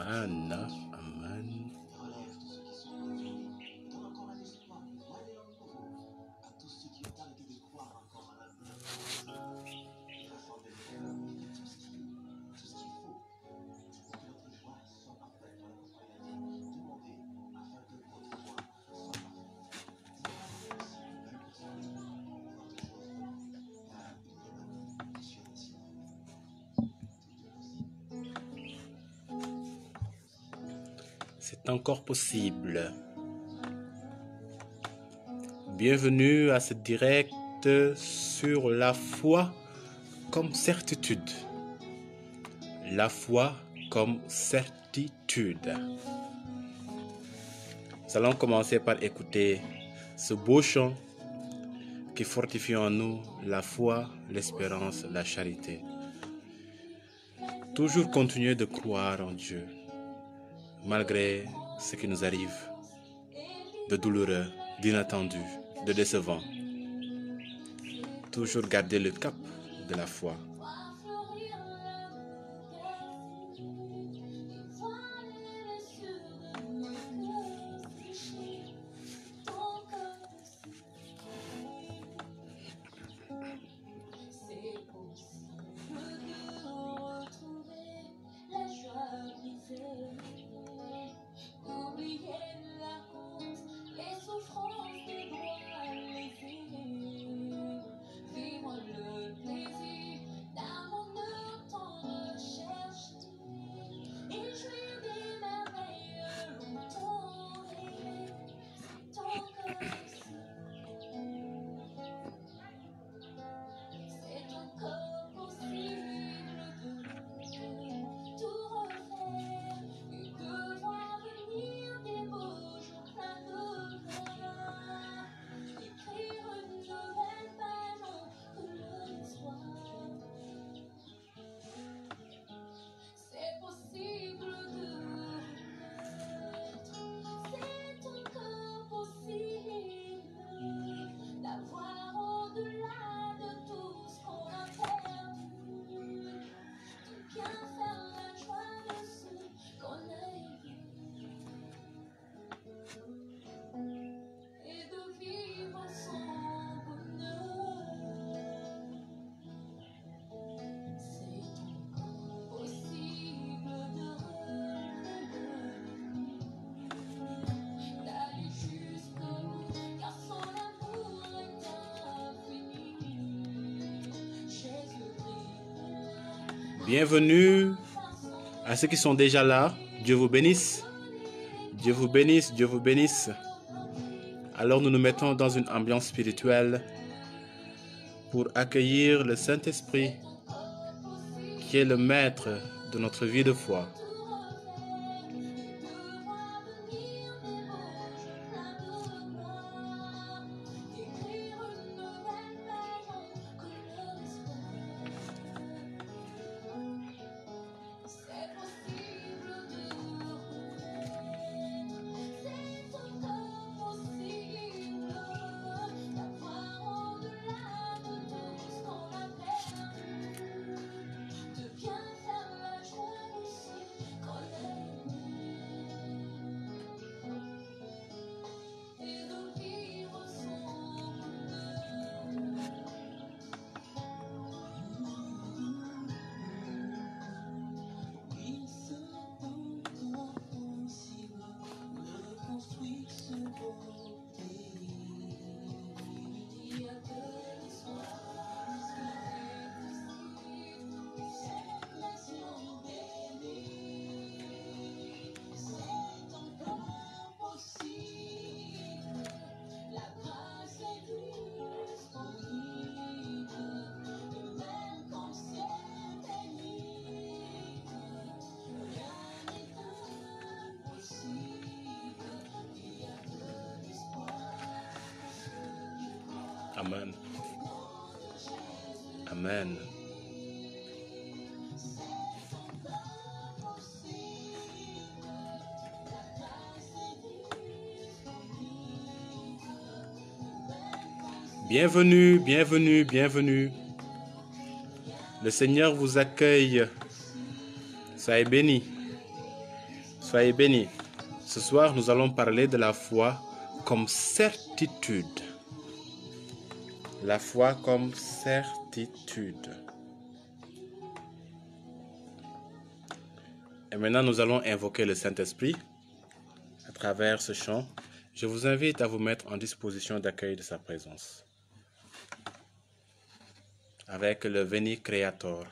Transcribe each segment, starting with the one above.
Amen. Amen. C'est encore possible. Bienvenue à ce direct sur la foi comme certitude. La foi comme certitude. Nous allons commencer par écouter ce beau chant qui fortifie en nous la foi, l'espérance, la charité. Toujours continuer de croire en Dieu, malgré ce qui nous arrive de douloureux, d'inattendu, de décevant. Toujours garder le cap de la foi. Bienvenue à ceux qui sont déjà là. Dieu vous bénisse. Dieu vous bénisse, Dieu vous bénisse. Alors nous nous mettons dans une ambiance spirituelle pour accueillir le Saint-Esprit qui est le maître de notre vie de foi. Amen. Amen. Bienvenue, bienvenue, bienvenue. Le Seigneur vous accueille. Soyez bénis. Soyez bénis. Ce soir, nous allons parler de la foi comme certitude. La foi comme certitude. Et maintenant, nous allons invoquer le Saint-Esprit à travers ce chant. Je vous invite à vous mettre en disposition d'accueil de sa présence. Avec le Veni Creator.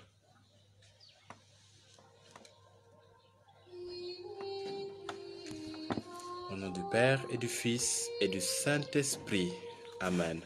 Au nom du Père et du Fils et du Saint-Esprit. Amen.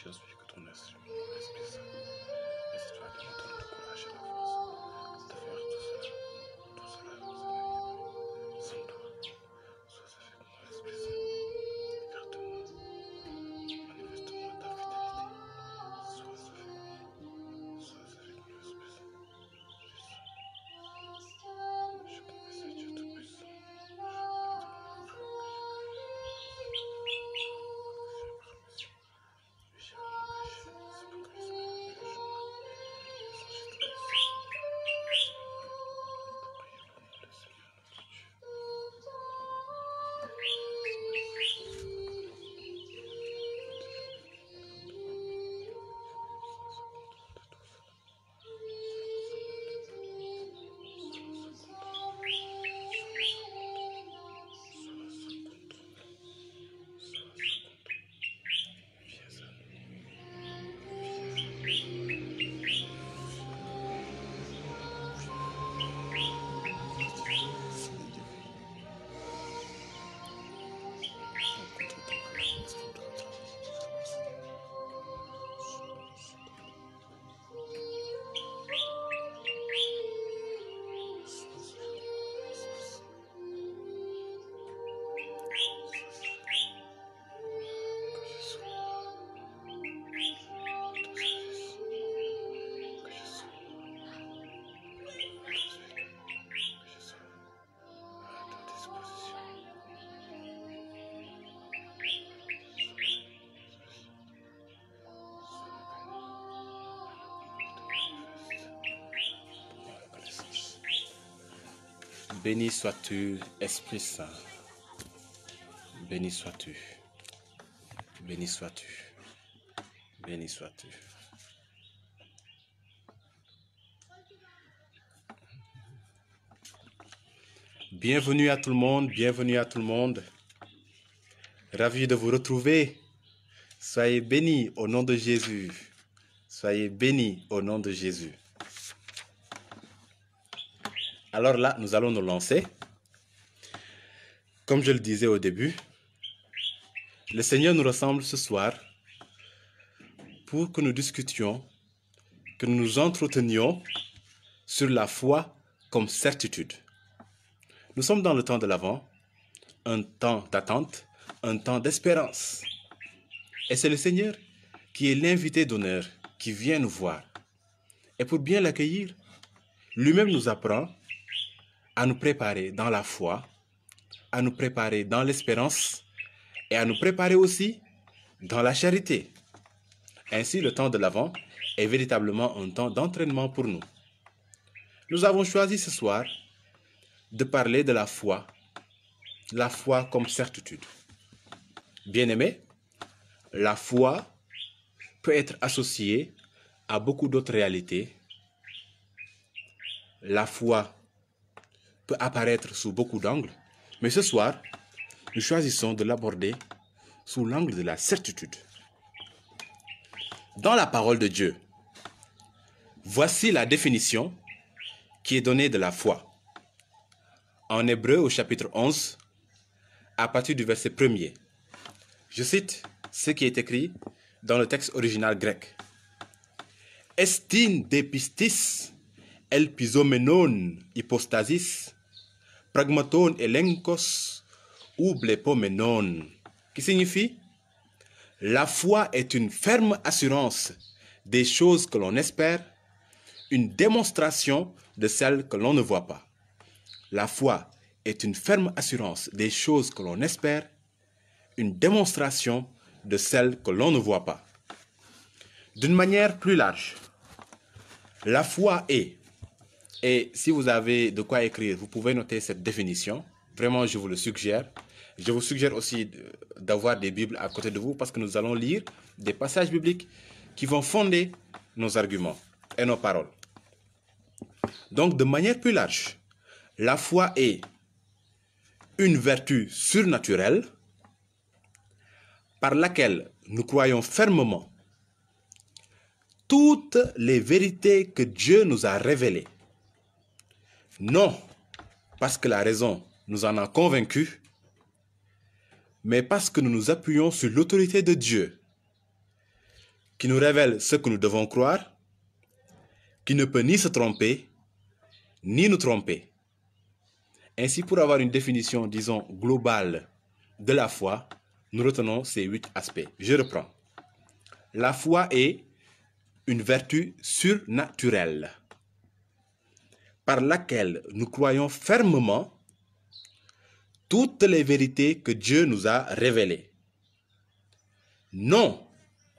Je suis que ton esprit saint. Et c'est toi qui me donnes le courage et la force de faire tout cela, sans toi. Sois avec moi, Esprit Saint. Garde-moi, manifeste-moi ta fidélité. Sois avec moi, Esprit Saint. Je confesse à Dieu Tout-Puissant. Béni sois-tu, Esprit Saint. Béni sois-tu. Béni sois-tu. Béni sois-tu. Bienvenue à tout le monde, bienvenue à tout le monde. Ravi de vous retrouver. Soyez bénis au nom de Jésus. Soyez bénis au nom de Jésus. Alors là, nous allons nous lancer. Comme je le disais au début, le Seigneur nous ressemble ce soir pour que nous discutions, que nous nous entretenions sur la foi comme certitude. Nous sommes dans le temps de l'Avent, un temps d'attente, un temps d'espérance. Et c'est le Seigneur qui est l'invité d'honneur, qui vient nous voir. Et pour bien l'accueillir, lui-même nous apprend à nous préparer dans la foi, à nous préparer dans l'espérance et à nous préparer aussi dans la charité. Ainsi, le temps de l'Avent est véritablement un temps d'entraînement pour nous. Nous avons choisi ce soir de parler de la foi comme certitude. Bien-aimés, la foi peut être associée à beaucoup d'autres réalités. La foi peut apparaître sous beaucoup d'angles, mais ce soir, nous choisissons de l'aborder sous l'angle de la certitude. Dans la parole de Dieu, voici la définition qui est donnée de la foi. En Hébreu au chapitre 11, à partir du verset 1er. Je cite ce qui est écrit dans le texte original grec. Estin depistis elpisomenon hypostasis pragmaton elenkos ou blepomenon, qui signifie la foi est une ferme assurance des choses que l'on espère, une démonstration de celles que l'on ne voit pas. La foi est une ferme assurance des choses que l'on espère, une démonstration de celles que l'on ne voit pas. D'une manière plus large, la foi est, et si vous avez de quoi écrire, vous pouvez noter cette définition, vraiment je vous le suggère. Je vous suggère aussi d'avoir des Bibles à côté de vous parce que nous allons lire des passages bibliques qui vont fonder nos arguments et nos paroles. Donc, de manière plus large, la foi est une vertu surnaturelle par laquelle nous croyons fermement toutes les vérités que Dieu nous a révélées. Non parce que la raison nous en a convaincus, mais parce que nous nous appuyons sur l'autorité de Dieu, qui nous révèle ce que nous devons croire, qui ne peut ni se tromper, ni nous tromper. Ainsi, pour avoir une définition, disons, globale de la foi, nous retenons ces 8 aspects. Je reprends. La foi est une vertu surnaturelle par laquelle nous croyons fermement toutes les vérités que Dieu nous a révélées. Non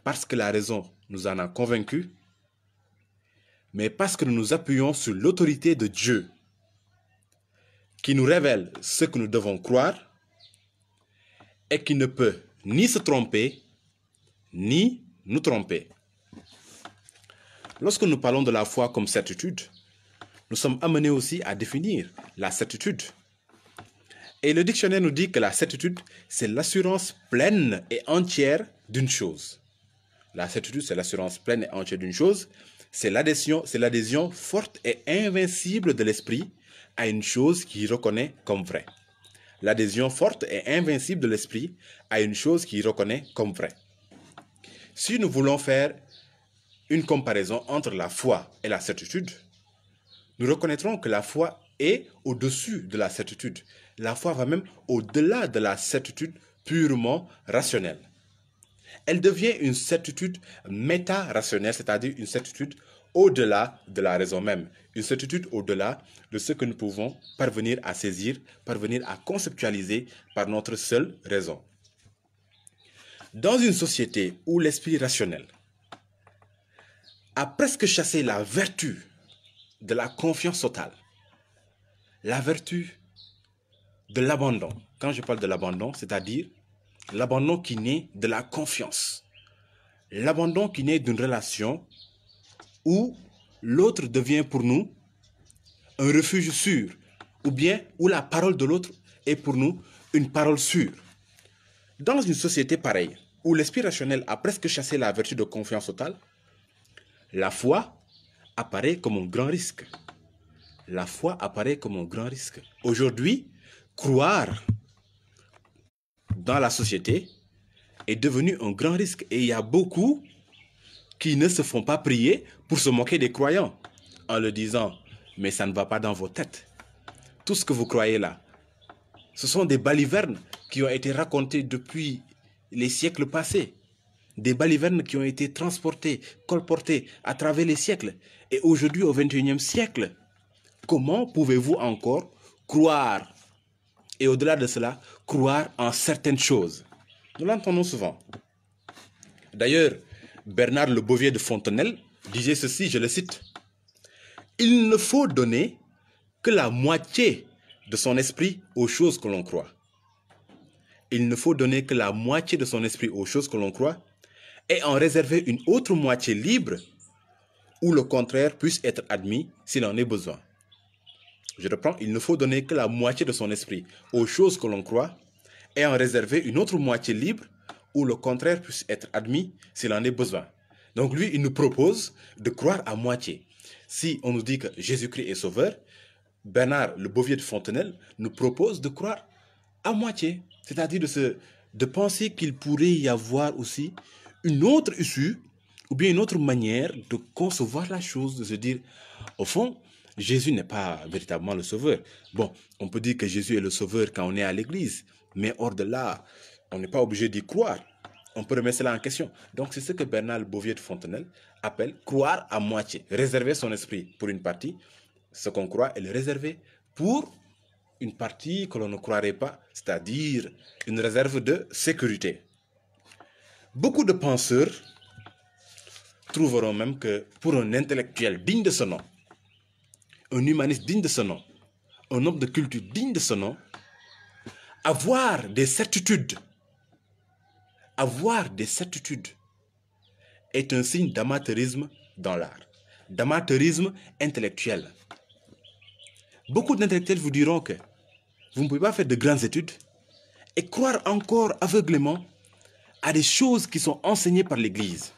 parce que la raison nous en a convaincus, mais parce que nous nous appuyons sur l'autorité de Dieu, qui nous révèle ce que nous devons croire et qui ne peut ni se tromper, ni nous tromper. Lorsque nous parlons de la foi comme certitude, nous sommes amenés aussi à définir la certitude. Et le dictionnaire nous dit que la certitude, c'est l'assurance pleine et entière d'une chose. La certitude, c'est l'assurance pleine et entière d'une chose. C'est l'adhésion forte et invincible de l'esprit à une chose qu'il reconnaît comme vraie. L'adhésion forte et invincible de l'esprit à une chose qu'il reconnaît comme vraie. Si nous voulons faire une comparaison entre la foi et la certitude, nous reconnaîtrons que la foi est au-dessus de la certitude. La foi va même au-delà de la certitude purement rationnelle. Elle devient une certitude méta-rationnelle, c'est-à-dire une certitude au-delà de la raison même, une certitude au-delà de ce que nous pouvons parvenir à saisir, parvenir à conceptualiser par notre seule raison. Dans une société où l'esprit rationnel a presque chassé la vertu de la confiance totale, la vertu de l'abandon. Quand je parle de l'abandon, c'est-à-dire l'abandon qui naît de la confiance. L'abandon qui naît d'une relation où l'autre devient pour nous un refuge sûr, ou bien où la parole de l'autre est pour nous une parole sûre. Dans une société pareille, où l'esprit rationnel a presque chassé la vertu de confiance totale, la foi apparaît comme un grand risque. la foi apparaît comme un grand risque. Aujourd'hui, croire dans la société est devenu un grand risque. Et il y a beaucoup qui ne se font pas prier pour se moquer des croyants en leur disant « mais ça ne va pas dans vos têtes. Tout ce que vous croyez là, ce sont des balivernes qui ont été racontées depuis les siècles passés. Des balivernes qui ont été transportées, colportées à travers les siècles. Et aujourd'hui, au XXIe siècle, comment pouvez-vous encore croire, et au-delà de cela, croire en certaines choses? Nous l'entendons souvent. D'ailleurs, Bernard Le Bovier de Fontenelle disait ceci, je le cite. « Il ne faut donner que la moitié de son esprit aux choses que l'on croit. Il ne faut donner que la moitié de son esprit aux choses que l'on croit et en réserver une autre moitié libre où le contraire puisse être admis s'il en est besoin. » Je reprends, il ne faut donner que la moitié de son esprit aux choses que l'on croit et en réserver une autre moitié libre où le contraire puisse être admis s'il en est besoin. Donc lui, il nous propose de croire à moitié. Si on nous dit que Jésus-Christ est sauveur, Bernard Le Bovier de Fontenelle nous propose de croire à moitié. C'est-à-dire de penser qu'il pourrait y avoir aussi une autre issue ou bien une autre manière de concevoir la chose, de se dire, au fond, Jésus n'est pas véritablement le sauveur. Bon, on peut dire que Jésus est le sauveur quand on est à l'église, mais hors de là, on n'est pas obligé d'y croire. On peut remettre cela en question. Donc c'est ce que Bernard Bovier de Fontenelle appelle croire à moitié. Réserver son esprit pour une partie, ce qu'on croit, et le réserver pour une partie que l'on ne croirait pas, c'est-à-dire une réserve de sécurité. Beaucoup de penseurs trouveront même que pour un intellectuel digne de ce nom, un humaniste digne de ce nom, un homme de culture digne de ce nom, avoir des certitudes est un signe d'amateurisme dans l'art, d'amateurisme intellectuel. Beaucoup d'intellectuels vous diront que vous ne pouvez pas faire de grandes études et croire encore aveuglément à des choses qui sont enseignées par l'Église.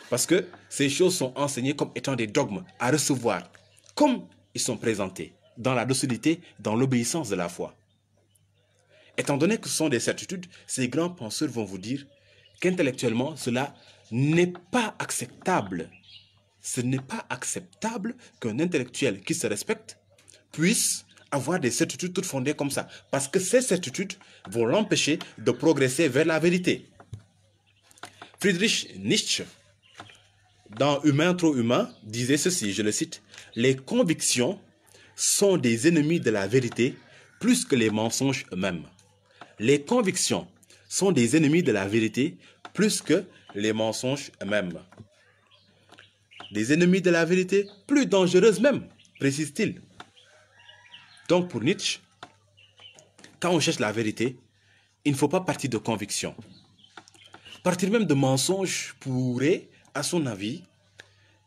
Parce que ces choses sont enseignées comme étant des dogmes à recevoir, comme ils sont présentés, dans la docilité, dans l'obéissance de la foi. Étant donné que ce sont des certitudes, ces grands penseurs vont vous dire qu'intellectuellement, cela n'est pas acceptable. Ce n'est pas acceptable qu'un intellectuel qui se respecte puisse avoir des certitudes toutes fondées comme ça. Parce que ces certitudes vont l'empêcher de progresser vers la vérité. Friedrich Nietzsche, dans Humain trop humain, disait ceci, je le cite, « Les convictions sont des ennemis de la vérité plus que les mensonges eux-mêmes. » Les convictions sont des ennemis de la vérité plus que les mensonges eux-mêmes. Des ennemis de la vérité plus dangereuses même, précise-t-il. Donc pour Nietzsche, quand on cherche la vérité, il ne faut pas partir de convictions. Partir même de mensonges pourrait, à son avis,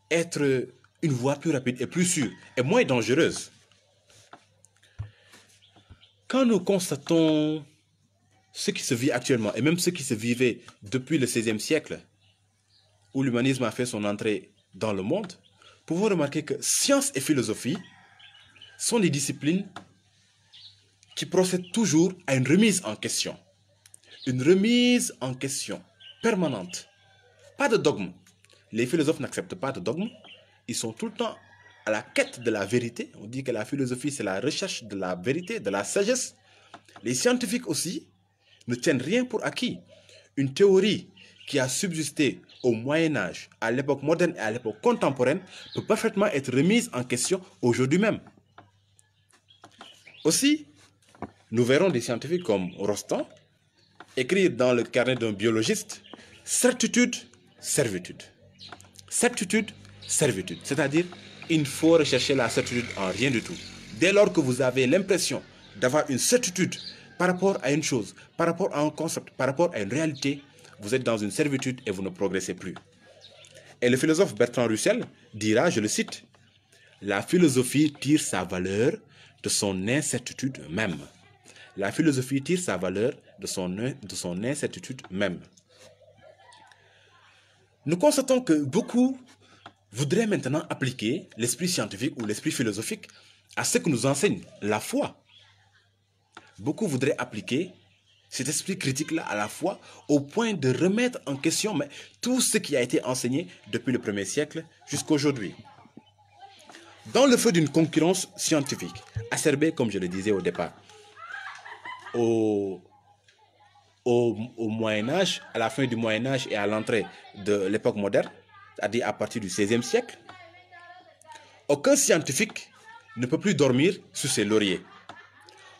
être une voie plus rapide et plus sûre et moins dangereuse. Quand nous constatons ce qui se vit actuellement et même ce qui se vivait depuis le XVIe siècle, où l'humanisme a fait son entrée dans le monde, pouvons remarquer que science et philosophie sont des disciplines qui procèdent toujours à une remise en question. Une remise en question permanente. Pas de dogme. Les philosophes n'acceptent pas de dogme. Ils sont tout le temps à la quête de la vérité. On dit que la philosophie, c'est la recherche de la vérité, de la sagesse. Les scientifiques aussi ne tiennent rien pour acquis. Une théorie qui a subsisté au Moyen-Âge, à l'époque moderne et à l'époque contemporaine, peut parfaitement être remise en question aujourd'hui même. Aussi, nous verrons des scientifiques comme Rostand écrire dans le carnet d'un biologiste « certitude, servitude ». Certitude, servitude. C'est-à-dire, il faut rechercher la certitude en rien du tout. Dès lors que vous avez l'impression d'avoir une certitude par rapport à une chose, par rapport à un concept, par rapport à une réalité, vous êtes dans une servitude et vous ne progressez plus. Et le philosophe Bertrand Russell dira, je le cite, « La philosophie tire sa valeur de son incertitude même. » La philosophie tire sa valeur de son incertitude même. Nous constatons que beaucoup voudraient maintenant appliquer l'esprit scientifique ou l'esprit philosophique à ce que nous enseigne la foi. Beaucoup voudraient appliquer cet esprit critique-là à la foi au point de remettre en question tout ce qui a été enseigné depuis le 1er siècle jusqu'à aujourd'hui. Dans le feu d'une concurrence scientifique, acerbée, comme je le disais au départ, au Moyen-Âge, à la fin du Moyen-Âge et à l'entrée de l'époque moderne, c'est-à-dire à partir du XVIe siècle, aucun scientifique ne peut plus dormir sur ses lauriers.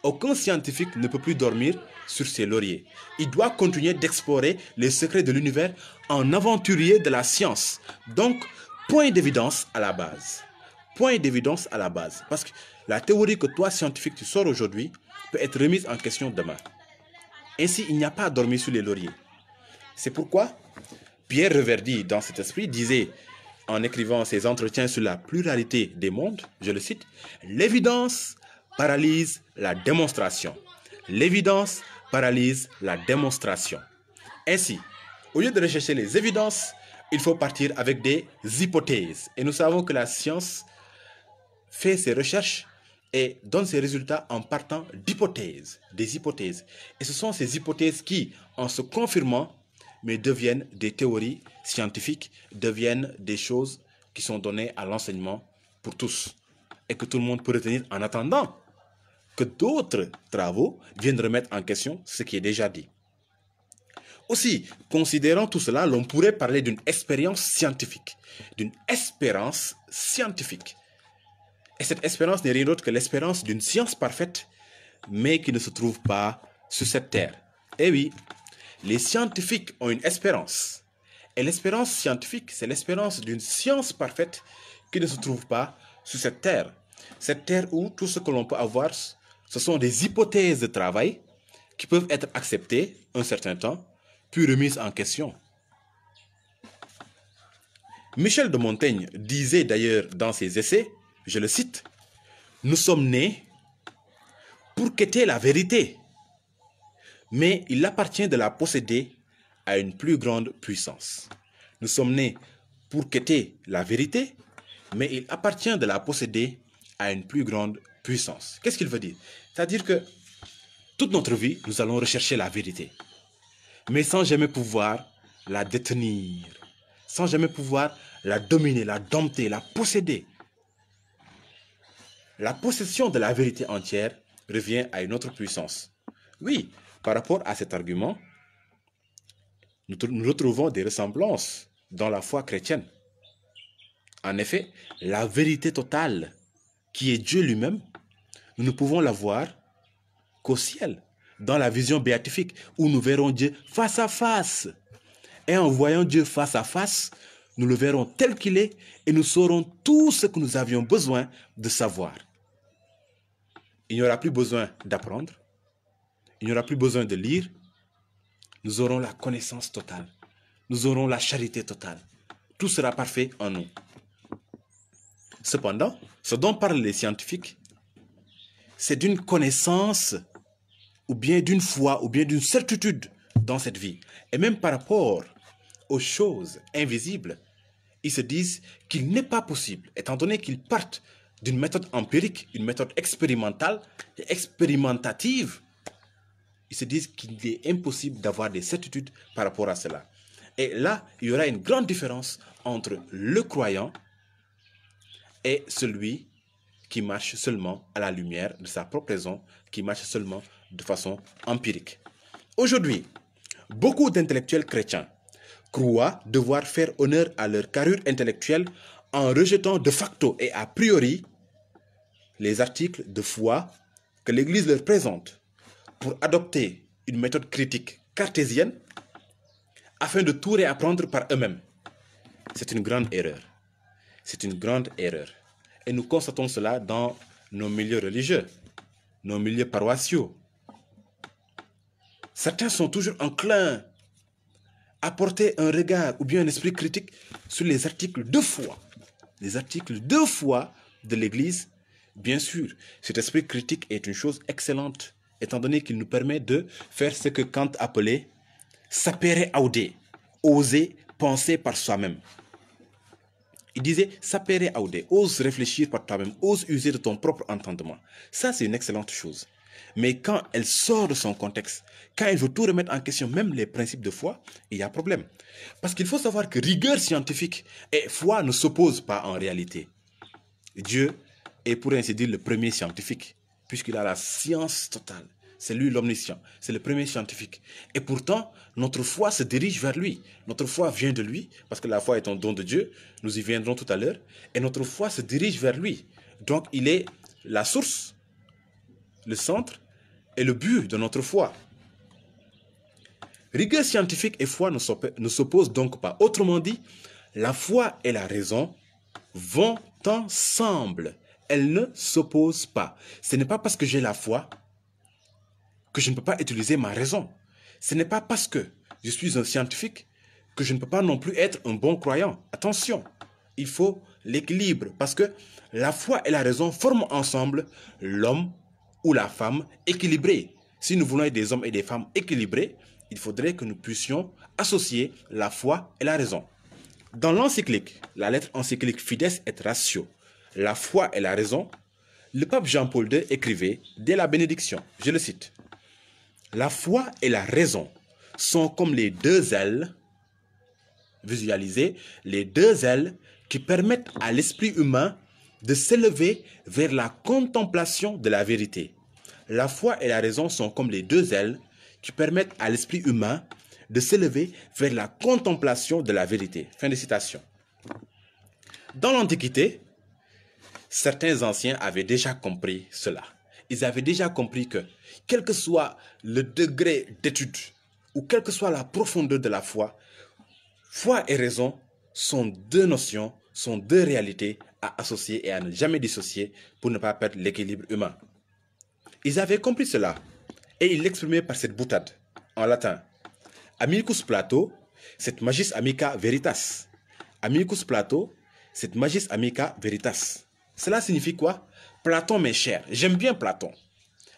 Aucun scientifique ne peut plus dormir sur ses lauriers. Il doit continuer d'explorer les secrets de l'univers en aventurier de la science. Donc, point d'évidence à la base. Point d'évidence à la base. Parce que la théorie que toi, scientifique, tu sors aujourd'hui, peut être remise en question demain. Ainsi, il n'y a pas à dormir sur les lauriers. C'est pourquoi Pierre Reverdy, dans cet esprit, disait, en écrivant ses entretiens sur la pluralité des mondes, je le cite, « L'évidence paralyse la démonstration. L'évidence paralyse la démonstration. » Ainsi, au lieu de rechercher les évidences, il faut partir avec des hypothèses. Et nous savons que la science fait ses recherches et donne ses résultats en partant d'hypothèses, des hypothèses. Et ce sont ces hypothèses qui, en se confirmant, deviennent des théories scientifiques, deviennent des choses qui sont données à l'enseignement pour tous et que tout le monde peut retenir en attendant que d'autres travaux viennent remettre en question ce qui est déjà dit. Aussi, considérant tout cela, l'on pourrait parler d'une expérience scientifique, d'une espérance scientifique. Et cette espérance n'est rien d'autre que l'espérance d'une science parfaite, mais qui ne se trouve pas sur cette terre. Eh oui, les scientifiques ont une espérance. Et l'espérance scientifique, c'est l'espérance d'une science parfaite qui ne se trouve pas sur cette terre. Cette terre où tout ce que l'on peut avoir, ce sont des hypothèses de travail qui peuvent être acceptées un certain temps, puis remises en question. Michel de Montaigne disait d'ailleurs dans ses essais, je le cite, « Nous sommes nés pour quêter la vérité, mais il appartient de la posséder à une plus grande puissance. » Nous sommes nés pour quêter la vérité, mais il appartient de la posséder à une plus grande puissance. Qu'est-ce qu'il veut dire? C'est-à-dire que toute notre vie, nous allons rechercher la vérité, mais sans jamais pouvoir la détenir, sans jamais pouvoir la dominer, la dompter, la posséder. La possession de la vérité entière revient à une autre puissance. Oui, par rapport à cet argument, nous retrouvons des ressemblances dans la foi chrétienne. En effet, la vérité totale, qui est Dieu lui-même, nous ne pouvons la voir qu'au ciel, dans la vision béatifique, où nous verrons Dieu face à face. Et en voyant Dieu face à face, nous le verrons tel qu'il est et nous saurons tout ce que nous avions besoin de savoir. Il n'y aura plus besoin d'apprendre, il n'y aura plus besoin de lire, nous aurons la connaissance totale, nous aurons la charité totale. Tout sera parfait en nous. Cependant, ce dont parlent les scientifiques, c'est d'une connaissance ou bien d'une foi ou bien d'une certitude dans cette vie. Et même par rapport aux choses invisibles, ils se disent qu'il n'est pas possible, étant donné qu'ils partent d'une méthode empirique, une méthode expérimentale et expérimentative, ils se disent qu'il est impossible d'avoir des certitudes par rapport à cela. Et là, il y aura une grande différence entre le croyant et celui qui marche seulement à la lumière de sa propre raison, qui marche seulement de façon empirique. Aujourd'hui, beaucoup d'intellectuels chrétiens croient devoir faire honneur à leur carrure intellectuelle en rejetant de facto et a priori les articles de foi que l'Église leur présente pour adopter une méthode critique cartésienne afin de tout réapprendre par eux-mêmes. C'est une grande erreur. C'est une grande erreur. Et nous constatons cela dans nos milieux religieux, nos milieux paroissiaux. Certains sont toujours enclins à porter un regard ou bien un esprit critique sur les articles de foi. Les articles de foi de l'Église, bien sûr, cet esprit critique est une chose excellente, étant donné qu'il nous permet de faire ce que Kant appelait sapere aude, oser penser par soi-même. Il disait, sapere aude, ose réfléchir par toi-même, ose user de ton propre entendement. Ça, c'est une excellente chose. Mais quand elle sort de son contexte, quand elle veut tout remettre en question, même les principes de foi, il y a problème. Parce qu'il faut savoir que rigueur scientifique et foi ne s'opposent pas en réalité. Dieu est pour ainsi dire le premier scientifique, puisqu'il a la science totale. C'est lui l'omniscient, c'est le premier scientifique. Et pourtant, notre foi se dirige vers lui. Notre foi vient de lui, parce que la foi est un don de Dieu, nous y viendrons tout à l'heure, et notre foi se dirige vers lui. Donc il est la source, le centre et le but de notre foi. Rigueur scientifique et foi ne s'opposent donc pas. Autrement dit, la foi et la raison vont ensemble. Elles ne s'opposent pas. Ce n'est pas parce que j'ai la foi que je ne peux pas utiliser ma raison. Ce n'est pas parce que je suis un scientifique que je ne peux pas non plus être un bon croyant. Attention, il faut l'équilibre parce que la foi et la raison forment ensemble l'homme ou la femme équilibré. Si nous voulons être des hommes et des femmes équilibrés, il faudrait que nous puissions associer la foi et la raison. Dans l'encyclique, la lettre encyclique Fides et Ratio, la foi et la raison, le pape Jean-Paul II écrivait dès la bénédiction, je le cite, « La foi et la raison sont comme les deux ailes, visualisez, les deux ailes qui permettent à l'esprit humain de s'élever vers la contemplation de la vérité. La foi et la raison sont comme les deux ailes qui permettent à l'esprit humain de s'élever vers la contemplation de la vérité. » Fin de citation. Dans l'Antiquité, certains anciens avaient déjà compris cela. Ils avaient déjà compris que, quel que soit le degré d'étude ou quelle que soit la profondeur de la foi, foi et raison sont deux notions, sont deux réalités à associer et à ne jamais dissocier pour ne pas perdre l'équilibre humain. Ils avaient compris cela et ils l'exprimaient par cette boutade en latin. Amicus Plato, c'est magis amica veritas. Amicus Plato, c'est magis amica veritas. Cela signifie quoi? Platon m'est cher. J'aime bien Platon,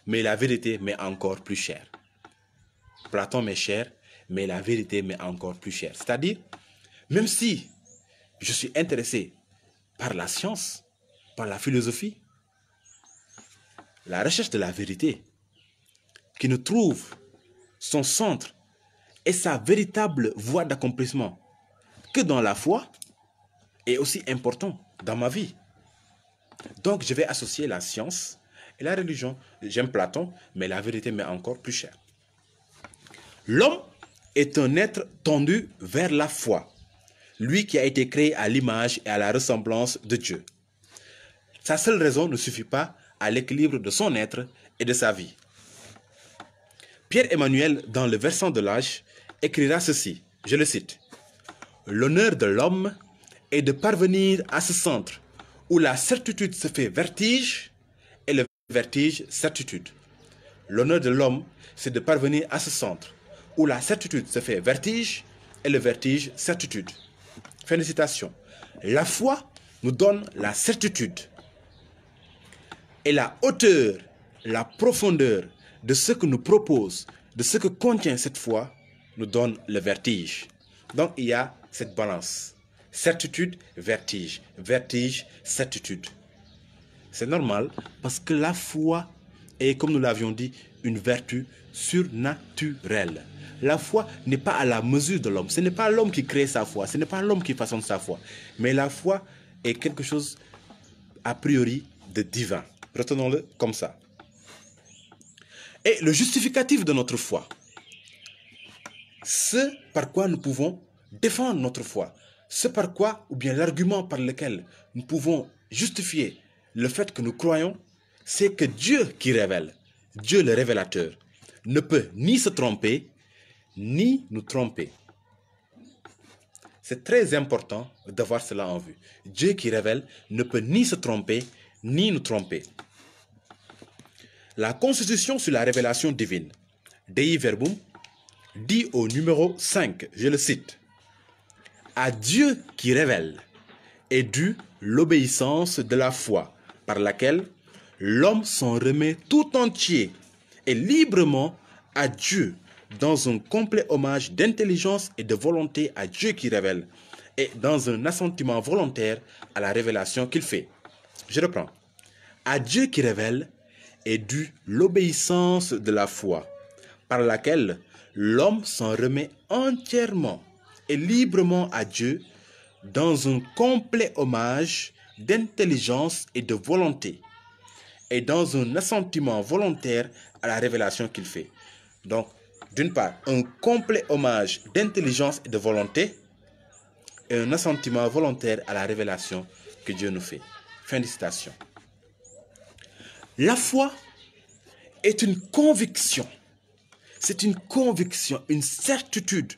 mais la vérité m'est encore plus chère. Platon m'est cher, mais la vérité m'est encore plus chère. C'est-à-dire, même si je suis intéressé par la science, par la philosophie, la recherche de la vérité, qui ne trouve son centre et sa véritable voie d'accomplissement que dans la foi, est aussi important dans ma vie. Donc, je vais associer la science et la religion. J'aime Platon, mais la vérité m'est encore plus chère. L'homme est un être tendu vers la foi, lui qui a été créé à l'image et à la ressemblance de Dieu. Sa seule raison ne suffit pas à l'équilibre de son être et de sa vie. Pierre-Emmanuel, dans le versant de l'âge, écrira ceci, je le cite, « L'honneur de l'homme est de parvenir à ce centre où la certitude se fait vertige et le vertige certitude. L'honneur de l'homme, c'est de parvenir à ce centre où la certitude se fait vertige et le vertige certitude. » Fin de citation. La foi nous donne la certitude et la hauteur, la profondeur de ce que nous propose, de ce que contient cette foi, nous donne le vertige. Donc il y a cette balance. Certitude, vertige. Vertige, certitude. C'est normal parce que la foi est, comme nous l'avions dit, une vertu surnaturelle. La foi n'est pas à la mesure de l'homme. Ce n'est pas l'homme qui crée sa foi. Ce n'est pas l'homme qui façonne sa foi. Mais la foi est quelque chose a priori de divin. Retenons-le comme ça. Et le justificatif de notre foi, ce par quoi nous pouvons défendre notre foi, ce par quoi, ou bien l'argument par lequel nous pouvons justifier le fait que nous croyons, c'est que Dieu qui révèle, Dieu le révélateur, ne peut ni se tromper, ni nous tromper. C'est très important d'avoir cela en vue. Dieu qui révèle ne peut ni se tromper, ni nous tromper. La Constitution sur la révélation divine, Dei Verbum, dit au numéro 5, je le cite, « À Dieu qui révèle est due l'obéissance de la foi, par laquelle l'homme s'en remet tout entier et librement à Dieu, dans un complet hommage d'intelligence et de volonté à Dieu qui révèle, et dans un assentiment volontaire à la révélation qu'il fait. Je reprends. À Dieu qui révèle est due l'obéissance de la foi, par laquelle l'homme s'en remet entièrement et librement à Dieu dans un complet hommage d'intelligence et de volonté, et dans un assentiment volontaire à la révélation qu'il fait. Donc, d'une part, un complet hommage d'intelligence et de volonté, et un assentiment volontaire à la révélation que Dieu nous fait. Fin de citation. La foi est une conviction. C'est une conviction, une certitude,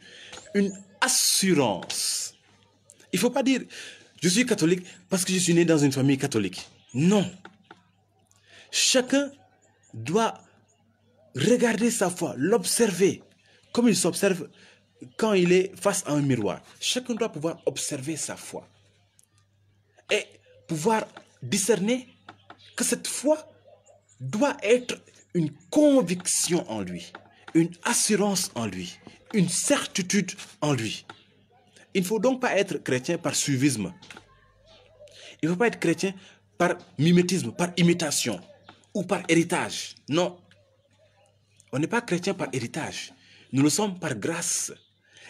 une assurance. Il ne faut pas dire « je suis catholique parce que je suis né dans une famille catholique ». Non. Chacun doit regarder sa foi, l'observer, comme il s'observe quand il est face à un miroir. Chacun doit pouvoir observer sa foi et pouvoir discerner que cette foi doit être une conviction en lui, une assurance en lui, une certitude en lui. Il ne faut donc pas être chrétien par suivisme. Il ne faut pas être chrétien par mimétisme, par imitation ou par héritage. Non. On n'est pas chrétien par héritage. Nous le sommes par grâce.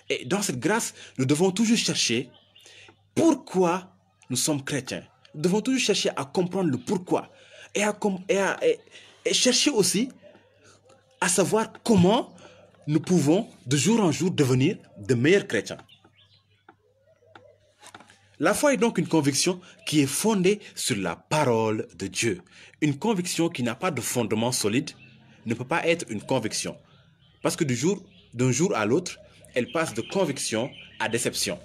Et dans cette grâce, nous devons toujours chercher pourquoi nous sommes chrétiens. Nous devons toujours chercher à comprendre le pourquoi. Et chercher aussi à savoir comment nous pouvons de jour en jour devenir de meilleurs chrétiens. La foi est donc une conviction qui est fondée sur la parole de Dieu. Une conviction qui n'a pas de fondement solide ne peut pas être une conviction. Parce que d'un jour à l'autre, elle passe de conviction à déception.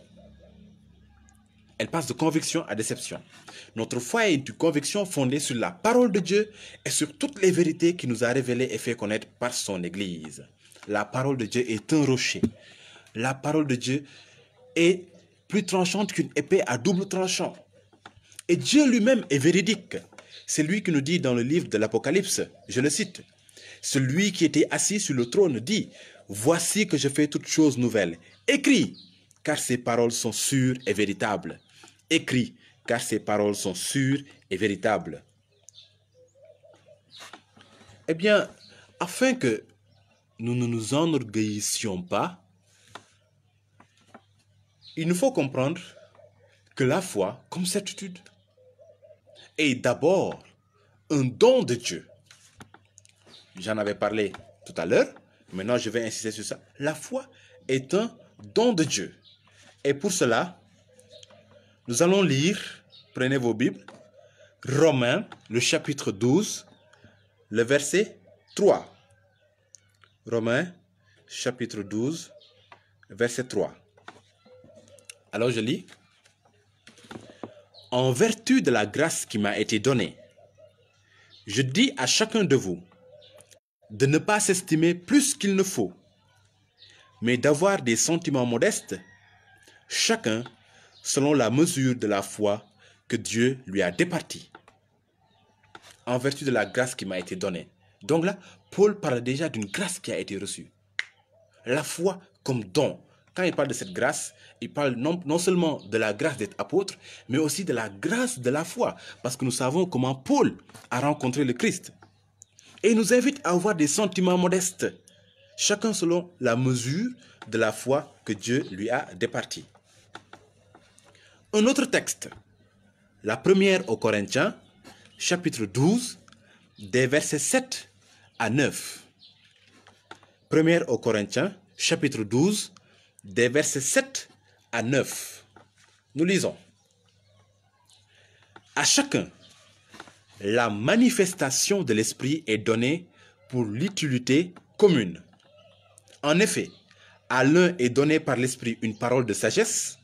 Elle passe de conviction à déception. Notre foi est une conviction fondée sur la parole de Dieu et sur toutes les vérités qu'il nous a révélées et fait connaître par son Église. La parole de Dieu est un rocher. La parole de Dieu est plus tranchante qu'une épée à double tranchant. Et Dieu lui-même est véridique. C'est lui qui nous dit dans le livre de l'Apocalypse, je le cite, « Celui qui était assis sur le trône dit, voici que je fais toutes choses nouvelles. Écris, car ces paroles sont sûres et véritables. Écris, car ces paroles sont sûres et véritables. » Eh bien, afin que nous ne nous enorgueillissions pas, il nous faut comprendre que la foi, comme certitude, est d'abord un don de Dieu. J'en avais parlé tout à l'heure, maintenant je vais insister sur ça. La foi est un don de Dieu. Et pour cela, nous allons lire, prenez vos Bibles, Romains, le chapitre 12, le verset 3. Romains, chapitre 12, verset 3. Alors je lis. En vertu de la grâce qui m'a été donnée, je dis à chacun de vous de ne pas s'estimer plus qu'il ne faut, mais d'avoir des sentiments modestes, chacun selon la mesure de la foi que Dieu lui a départie. En vertu de la grâce qui m'a été donnée. Donc là, Paul parle déjà d'une grâce qui a été reçue. La foi comme don. Quand il parle de cette grâce, il parle non seulement de la grâce d'être apôtre, mais aussi de la grâce de la foi. Parce que nous savons comment Paul a rencontré le Christ. Et il nous invite à avoir des sentiments modestes, chacun selon la mesure de la foi que Dieu lui a départie. Un autre texte, la première aux Corinthiens, chapitre 12, des versets 7 à 9. Première aux Corinthiens, chapitre 12, des versets 7 à 9. Nous lisons. À chacun, la manifestation de l'Esprit est donnée pour l'utilité commune. En effet, à l'un est donné par l'Esprit une parole de sagesse,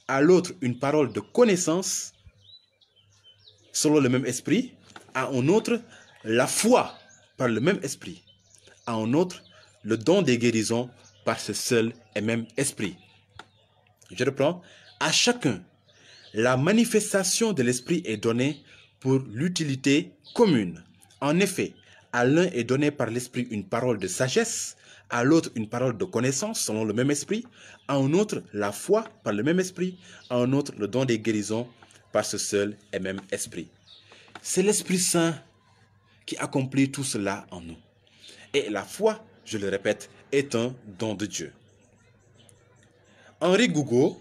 à l'autre une parole de connaissance, selon le même Esprit, à un autre la foi par le même Esprit, à un autre le don des guérisons par ce seul et même Esprit. Je reprends. À chacun, la manifestation de l'Esprit est donnée pour l'utilité commune. En effet, à l'un est donné par l'Esprit une parole de sagesse, à l'autre une parole de connaissance selon le même esprit, à un autre la foi par le même esprit, à un autre le don des guérisons par ce seul et même esprit. C'est l'Esprit Saint qui accomplit tout cela en nous. Et la foi, je le répète, est un don de Dieu. Henri Gougaud,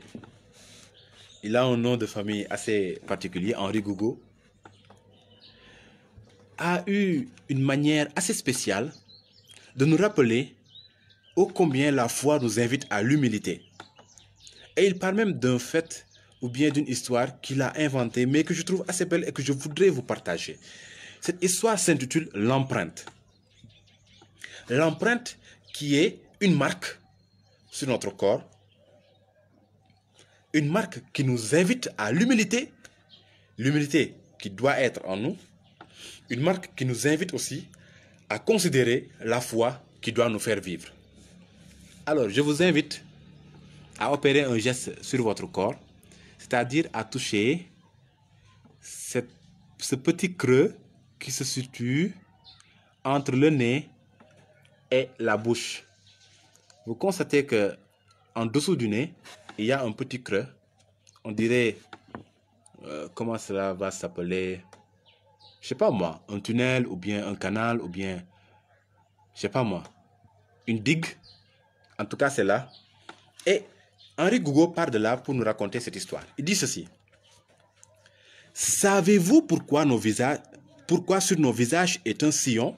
il a un nom de famille assez particulier, Henri Gougaud, a eu une manière assez spéciale de nous rappeler ô combien la foi nous invite à l'humilité. Et il parle même d'un fait ou bien d'une histoire qu'il a inventée, mais que je trouve assez belle et que je voudrais vous partager. Cette histoire s'intitule l'empreinte. L'empreinte qui est une marque sur notre corps, une marque qui nous invite à l'humilité, l'humilité qui doit être en nous, une marque qui nous invite aussi à considérer la foi qui doit nous faire vivre. Alors, je vous invite à opérer un geste sur votre corps, c'est-à-dire à toucher ce petit creux qui se situe entre le nez et la bouche. Vous constatez que en dessous du nez, il y a un petit creux. On dirait, comment cela va s'appeler? Je sais pas moi, un tunnel ou bien un canal ou bien, je sais pas moi, une digue. En tout cas, c'est là. Et Henri Gougaud part de là pour nous raconter cette histoire. Il dit ceci. Savez-vous pourquoi sur nos visages est un sillon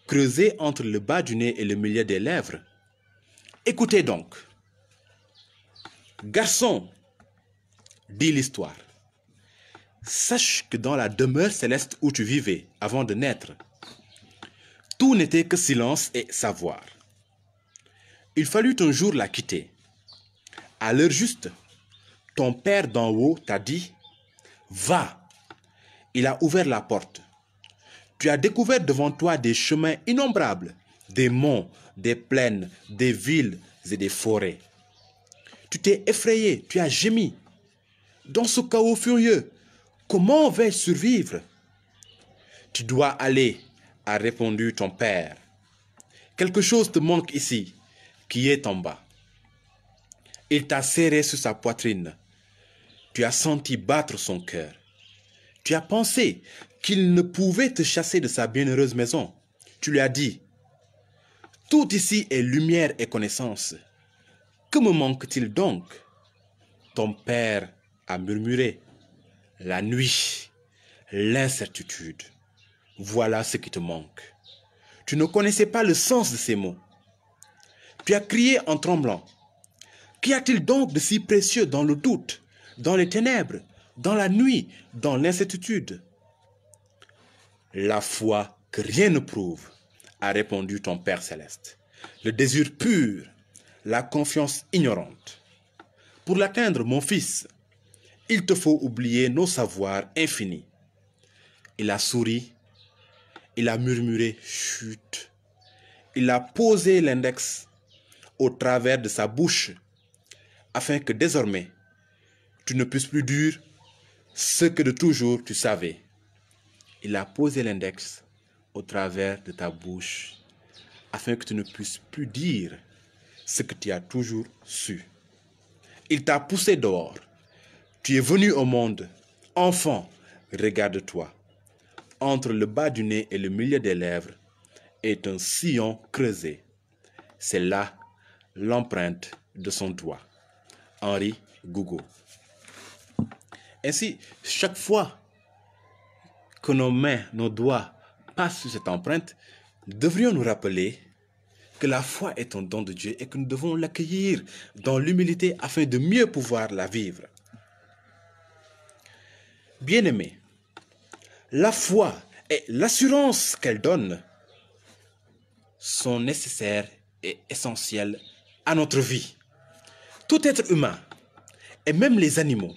creusé entre le bas du nez et le milieu des lèvres? Écoutez donc. Garçon, dit l'histoire, sache que dans la demeure céleste où tu vivais avant de naître, tout n'était que silence et savoir. Il fallut un jour la quitter. À l'heure juste, ton père d'en haut t'a dit « Va !» Il a ouvert la porte. Tu as découvert devant toi des chemins innombrables, des monts, des plaines, des villes et des forêts. Tu t'es effrayé, tu as gémi. Dans ce chaos furieux, comment vais-je survivre? Tu dois aller, a répondu ton père. Quelque chose te manque ici, qui est en bas. Il t'a serré sur sa poitrine. Tu as senti battre son cœur. Tu as pensé qu'il ne pouvait te chasser de sa bienheureuse maison. Tu lui as dit, tout ici est lumière et connaissance. Que me manque-t-il donc? Ton père a murmuré, la nuit, l'incertitude. Voilà ce qui te manque. Tu ne connaissais pas le sens de ces mots. Tu as crié en tremblant. Qu'y a-t-il donc de si précieux dans le doute, dans les ténèbres, dans la nuit, dans l'incertitude? La foi que rien ne prouve, a répondu ton Père céleste. Le désir pur, la confiance ignorante. Pour l'atteindre, mon fils, il te faut oublier nos savoirs infinis. Il a souri, il a murmuré chut. Il a posé l'index au travers de sa bouche, afin que désormais, tu ne puisses plus dire ce que de toujours tu savais. Il a posé l'index au travers de ta bouche, afin que tu ne puisses plus dire ce que tu as toujours su. Il t'a poussé dehors. Tu es venu au monde. Enfant, regarde-toi. Entre le bas du nez et le milieu des lèvres est un sillon creusé. C'est là l'empreinte de son doigt. Henri Gougaud. Ainsi, chaque fois que nos mains, nos doigts passent sur cette empreinte, nous devrions nous rappeler que la foi est un don de Dieu et que nous devons l'accueillir dans l'humilité afin de mieux pouvoir la vivre. Bien-aimés, la foi et l'assurance qu'elle donne sont nécessaires et essentielles à notre vie. Tout être humain, et même les animaux,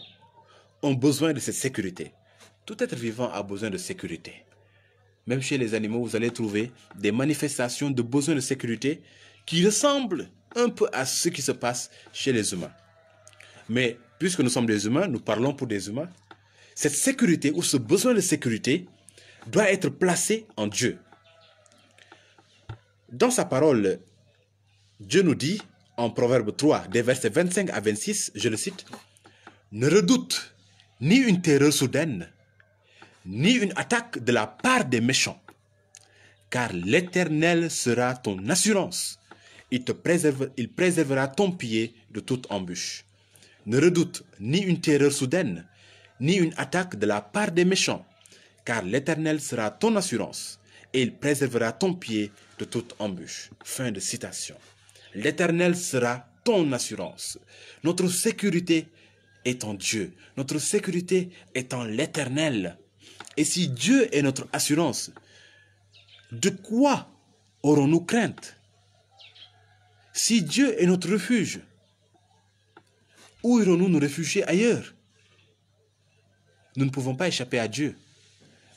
ont besoin de cette sécurité. Tout être vivant a besoin de sécurité. Même chez les animaux, vous allez trouver des manifestations de besoin de sécurité qui ressemblent un peu à ce qui se passe chez les humains. Mais puisque nous sommes des humains, nous parlons pour des humains, cette sécurité ou ce besoin de sécurité doit être placé en Dieu. Dans sa parole, Dieu nous dit en Proverbe 3, des versets 25 à 26, je le cite, « Ne redoute ni une terreur soudaine, ni une attaque de la part des méchants, car l'Éternel sera ton assurance. Il préservera ton pied de toute embûche. Ne redoute ni une terreur soudaine, ni une attaque de la part des méchants, car l'Éternel sera ton assurance, et il préservera ton pied de toute embûche. » Fin de citation. L'Éternel sera ton assurance. Notre sécurité est en Dieu. Notre sécurité est en l'Éternel. Et si Dieu est notre assurance, de quoi aurons-nous crainte? Si Dieu est notre refuge, où irons-nous nous réfugier ailleurs? Nous ne pouvons pas échapper à Dieu.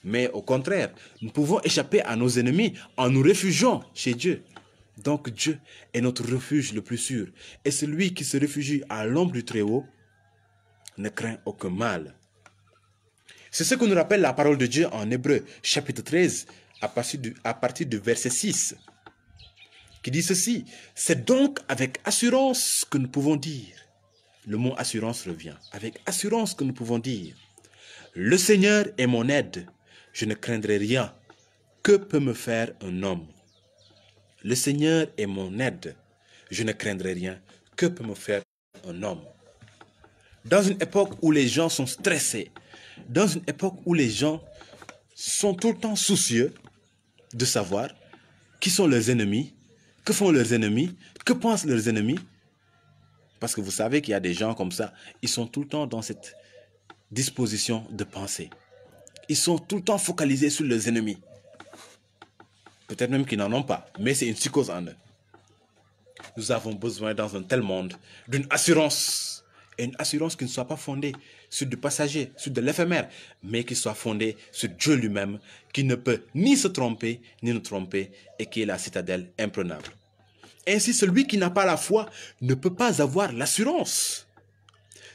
Mais au contraire, nous pouvons échapper à nos ennemis en nous réfugiant chez Dieu. Donc Dieu est notre refuge le plus sûr. Et celui qui se réfugie à l'ombre du Très-Haut ne craint aucun mal. C'est ce que nous rappelle la parole de Dieu en Hébreux, chapitre 13, à partir du verset 6, qui dit ceci. C'est donc avec assurance que nous pouvons dire, le mot assurance revient, avec assurance que nous pouvons dire, le Seigneur est mon aide, je ne craindrai rien. Que peut me faire un homme? Le Seigneur est mon aide, je ne craindrai rien. Que peut me faire un homme? Dans une époque où les gens sont stressés, dans une époque où les gens sont tout le temps soucieux de savoir qui sont leurs ennemis, que font leurs ennemis, que pensent leurs ennemis, parce que vous savez qu'il y a des gens comme ça, ils sont tout le temps dans cette disposition de penser. Ils sont tout le temps focalisés sur leurs ennemis. Peut-être même qu'ils n'en ont pas, mais c'est une psychose en eux. Nous avons besoin dans un tel monde d'une assurance, et une assurance qui ne soit pas fondée sur du passager, sur de l'éphémère, mais qui soit fondée sur Dieu lui-même, qui ne peut ni se tromper, ni nous tromper, et qui est la citadelle imprenable. Ainsi, celui qui n'a pas la foi ne peut pas avoir l'assurance.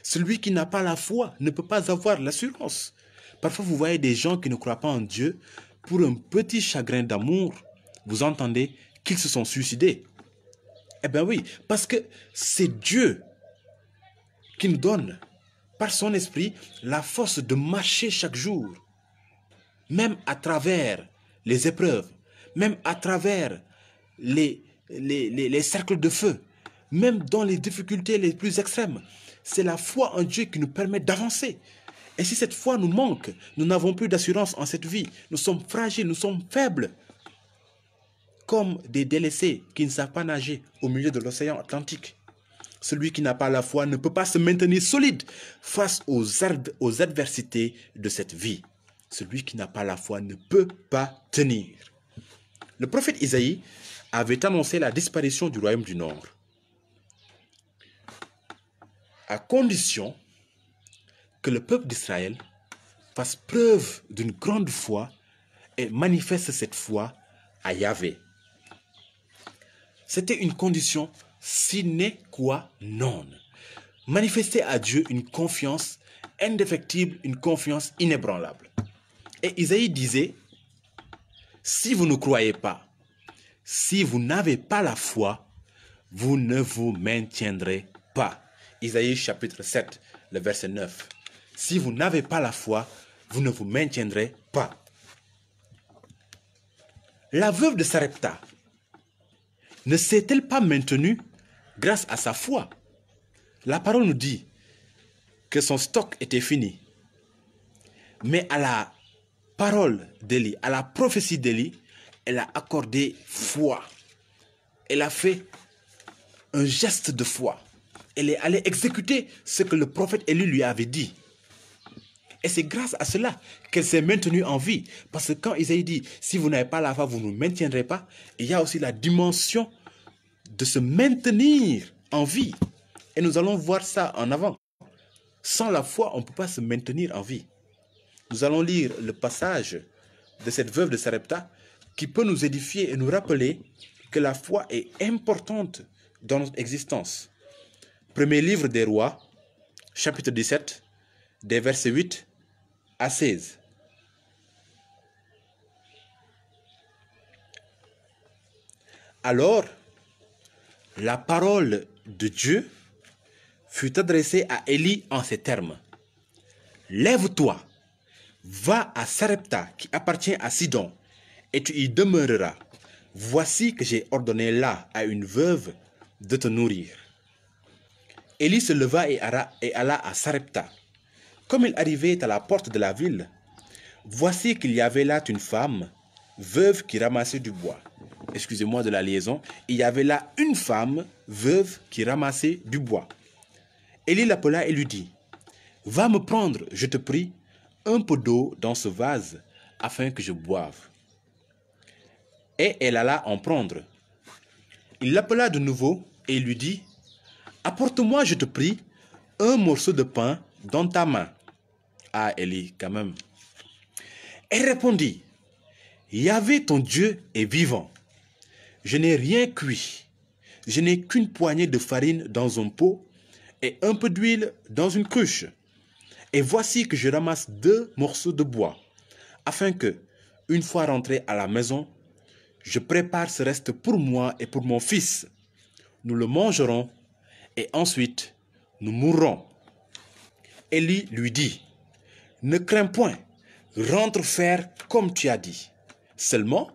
Celui qui n'a pas la foi ne peut pas avoir l'assurance. Parfois, vous voyez des gens qui ne croient pas en Dieu, pour un petit chagrin d'amour, vous entendez qu'ils se sont suicidés. Eh bien oui, parce que c'est Dieu qui nous donne, par son esprit, la force de marcher chaque jour, même à travers les épreuves, même à travers les cercles de feu, même dans les difficultés les plus extrêmes. C'est la foi en Dieu qui nous permet d'avancer. Et si cette foi nous manque, nous n'avons plus d'assurance en cette vie. Nous sommes fragiles, nous sommes faibles, comme des délaissés qui ne savent pas nager au milieu de l'océan Atlantique. Celui qui n'a pas la foi ne peut pas se maintenir solide face aux adversités de cette vie. Celui qui n'a pas la foi ne peut pas tenir. Le prophète Isaïe avait annoncé la disparition du royaume du Nord, à condition que le peuple d'Israël fasse preuve d'une grande foi et manifeste cette foi à Yahvé. C'était une condition sine qua non. Manifester à Dieu une confiance indéfectible, une confiance inébranlable. Et Isaïe disait, si vous ne croyez pas, si vous n'avez pas la foi, vous ne vous maintiendrez pas. Isaïe chapitre 7, le verset 9. Si vous n'avez pas la foi, vous ne vous maintiendrez pas. La veuve de Sarepta ne s'est-elle pas maintenue grâce à sa foi? La parole nous dit que son stock était fini. Mais à la parole d'Élie, à la prophétie d'Élie, elle a accordé foi. Elle a fait un geste de foi. Elle est allée exécuter ce que le prophète Élie lui avait dit. Et c'est grâce à cela qu'elle s'est maintenue en vie. Parce que quand Isaïe dit, si vous n'avez pas la foi, vous ne maintiendrez pas, il y a aussi la dimension de se maintenir en vie. Et nous allons voir ça en avant. Sans la foi, on ne peut pas se maintenir en vie. Nous allons lire le passage de cette veuve de Sarepta qui peut nous édifier et nous rappeler que la foi est importante dans notre existence. Premier livre des Rois, chapitre 17, des versets 8 à 16. Alors, la parole de Dieu fut adressée à Élie en ces termes. Lève-toi, va à Sarepta qui appartient à Sidon, et tu y demeureras. Voici que j'ai ordonné là à une veuve de te nourrir. Élie se leva et alla à Sarepta. Comme il arrivait à la porte de la ville, voici qu'il y avait là une femme, veuve qui ramassait du bois. Excusez-moi de la liaison, il y avait là une femme, veuve qui ramassait du bois. Élie l'appela et lui dit, « Va me prendre, je te prie, un peu d'eau dans ce vase, afin que je boive. » Et elle alla en prendre. Il l'appela de nouveau et lui dit, « Apporte-moi, je te prie, un morceau de pain dans ta main. » Ah, Élie, quand même. Elle répondit, « Yahvé ton Dieu est vivant. Je n'ai rien cuit. Je n'ai qu'une poignée de farine dans un pot et un peu d'huile dans une cruche. Et voici que je ramasse 2 morceaux de bois, afin que, une fois rentré à la maison, je prépare ce reste pour moi et pour mon fils. Nous le mangerons et ensuite nous mourrons. » Élie lui dit, « Ne crains point, rentre faire comme tu as dit. Seulement,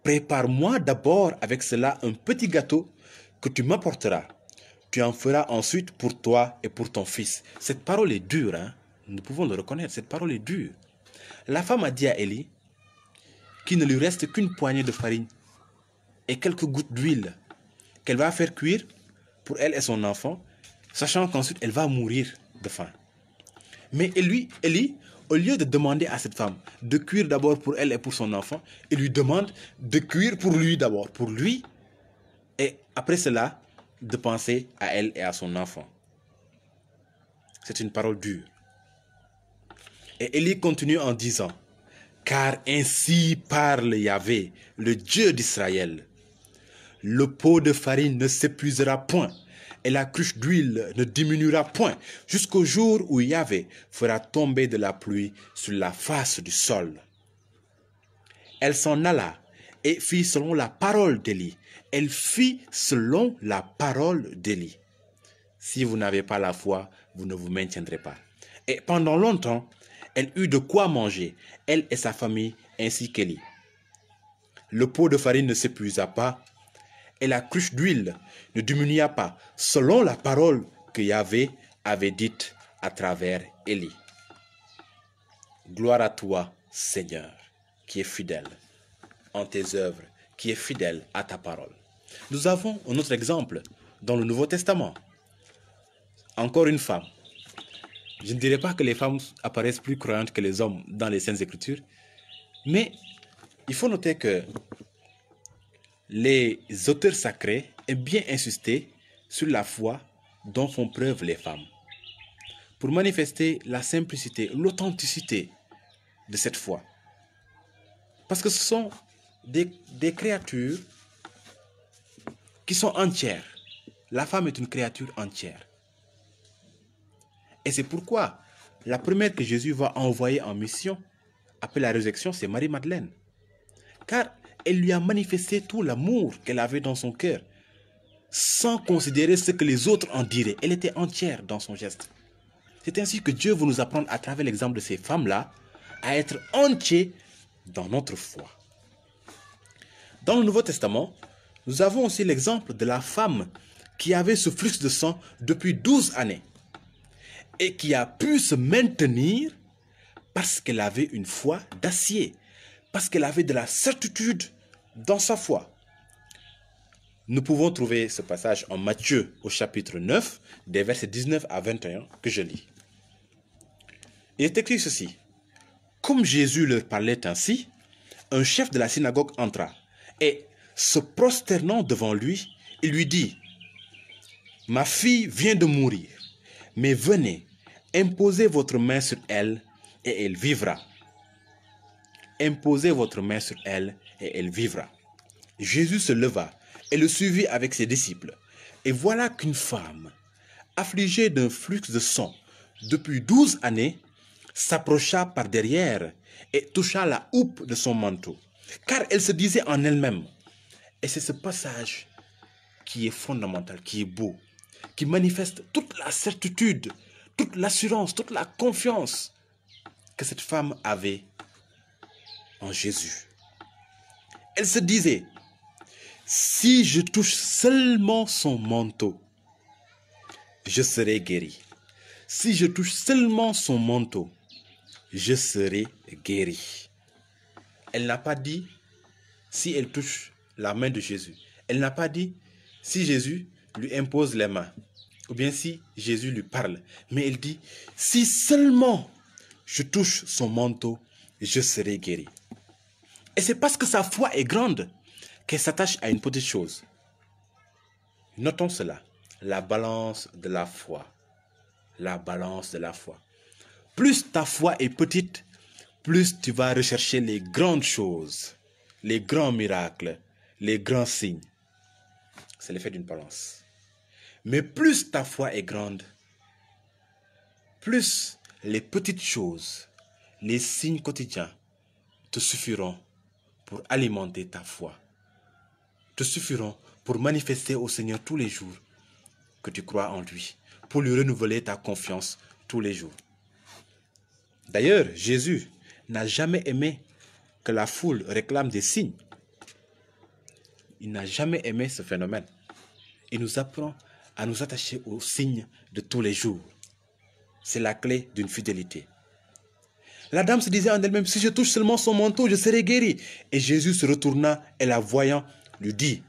prépare-moi d'abord avec cela un petit gâteau que tu m'apporteras. Tu en feras ensuite pour toi et pour ton fils. » Cette parole est dure, hein? Nous pouvons le reconnaître, cette parole est dure. La femme a dit à Élie qu'il ne lui reste qu'une poignée de farine et quelques gouttes d'huile qu'elle va faire cuire pour elle et son enfant, sachant qu'ensuite elle va mourir de faim. Mais Élie, au lieu de demander à cette femme de cuire d'abord pour elle et pour son enfant, il lui demande de cuire pour lui d'abord, pour lui, et après cela, de penser à elle et à son enfant. C'est une parole dure. Et Élie continue en disant, « Car ainsi parle Yahvé, le Dieu d'Israël. Le pot de farine ne s'épuisera point, et la cruche d'huile ne diminuera point, jusqu'au jour où Yahvé fera tomber de la pluie sur la face du sol. » Elle s'en alla et fit selon la parole d'Élie. Elle fit selon la parole d'Élie. Si vous n'avez pas la foi, vous ne vous maintiendrez pas. Et pendant longtemps, elle eut de quoi manger, elle et sa famille, ainsi qu'Élie. Le pot de farine ne s'épuisa pas, et la cruche d'huile ne diminua pas, selon la parole que Yahvé avait dite à travers Élie. Gloire à toi, Seigneur, qui est fidèle en tes œuvres, qui est fidèle à ta parole. Nous avons un autre exemple dans le Nouveau Testament. Encore une femme. Je ne dirais pas que les femmes apparaissent plus croyantes que les hommes dans les Saintes Écritures, mais il faut noter que les auteurs sacrés aiment bien insister sur la foi dont font preuve les femmes, pour manifester la simplicité, l'authenticité de cette foi. Parce que ce sont des créatures qui sont entières. La femme est une créature entière. Et c'est pourquoi la première que Jésus va envoyer en mission après la résurrection, c'est Marie-Madeleine. Car elle lui a manifesté tout l'amour qu'elle avait dans son cœur, sans considérer ce que les autres en diraient. Elle était entière dans son geste. C'est ainsi que Dieu veut nous apprendre à travers l'exemple de ces femmes-là à être entiers dans notre foi. Dans le Nouveau Testament, nous avons aussi l'exemple de la femme qui avait ce flux de sang depuis 12 années et qui a pu se maintenir parce qu'elle avait une foi d'acier, parce qu'elle avait de la certitude dans sa foi. Nous pouvons trouver ce passage en Matthieu au chapitre 9, des versets 19 à 21 que je lis. Il est écrit ceci. Comme Jésus leur parlait ainsi, un chef de la synagogue entra et, se prosternant devant lui, il lui dit, « Ma fille vient de mourir, mais venez, imposez votre main sur elle et elle vivra. » Imposez votre main sur elle et elle vivra. Jésus se leva et le suivit avec ses disciples. Et voilà qu'une femme, affligée d'un flux de sang depuis 12 années, s'approcha par derrière et toucha la houppe de son manteau, car elle se disait en elle-même, et c'est ce passage qui est fondamental, qui est beau, qui manifeste toute la certitude, toute l'assurance, toute la confiance que cette femme avait en Jésus. Elle se disait, si je touche seulement son manteau, je serai guéri. Si je touche seulement son manteau, je serai guéri. Elle n'a pas dit si elle touche la main de Jésus. Elle n'a pas dit si Jésus lui impose les mains ou bien si Jésus lui parle. Mais elle dit, si seulement je touche son manteau, je serai guéri. Et c'est parce que sa foi est grande qu'elle s'attache à une petite chose. Notons cela, la balance de la foi. La balance de la foi. Plus ta foi est petite, plus tu vas rechercher les grandes choses, les grands miracles, les grands signes. C'est l'effet d'une balance. Mais plus ta foi est grande, plus les petites choses, les signes quotidiens te suffiront pour alimenter ta foi, te suffiront pour manifester au Seigneur tous les jours que tu crois en lui, pour lui renouveler ta confiance tous les jours. D'ailleurs, Jésus n'a jamais aimé que la foule réclame des signes. Il n'a jamais aimé ce phénomène. Il nous apprend à nous attacher aux signes de tous les jours. C'est la clé d'une fidélité. La dame se disait en elle-même, si je touche seulement son manteau, je serai guéri. Et Jésus se retourna et la voyant, lui dit,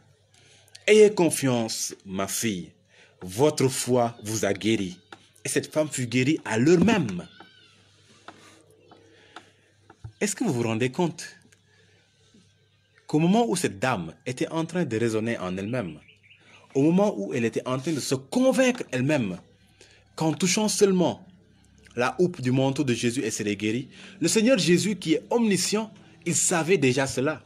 ayez confiance, ma fille, votre foi vous a guéri. Et cette femme fut guérie à l'heure même. Est-ce que vous vous rendez compte qu'au moment où cette dame était en train de raisonner en elle-même, au moment où elle était en train de se convaincre elle-même qu'en touchant seulement la houppe du manteau de Jésus, elle serait guérie, le Seigneur Jésus qui est omniscient, il savait déjà cela.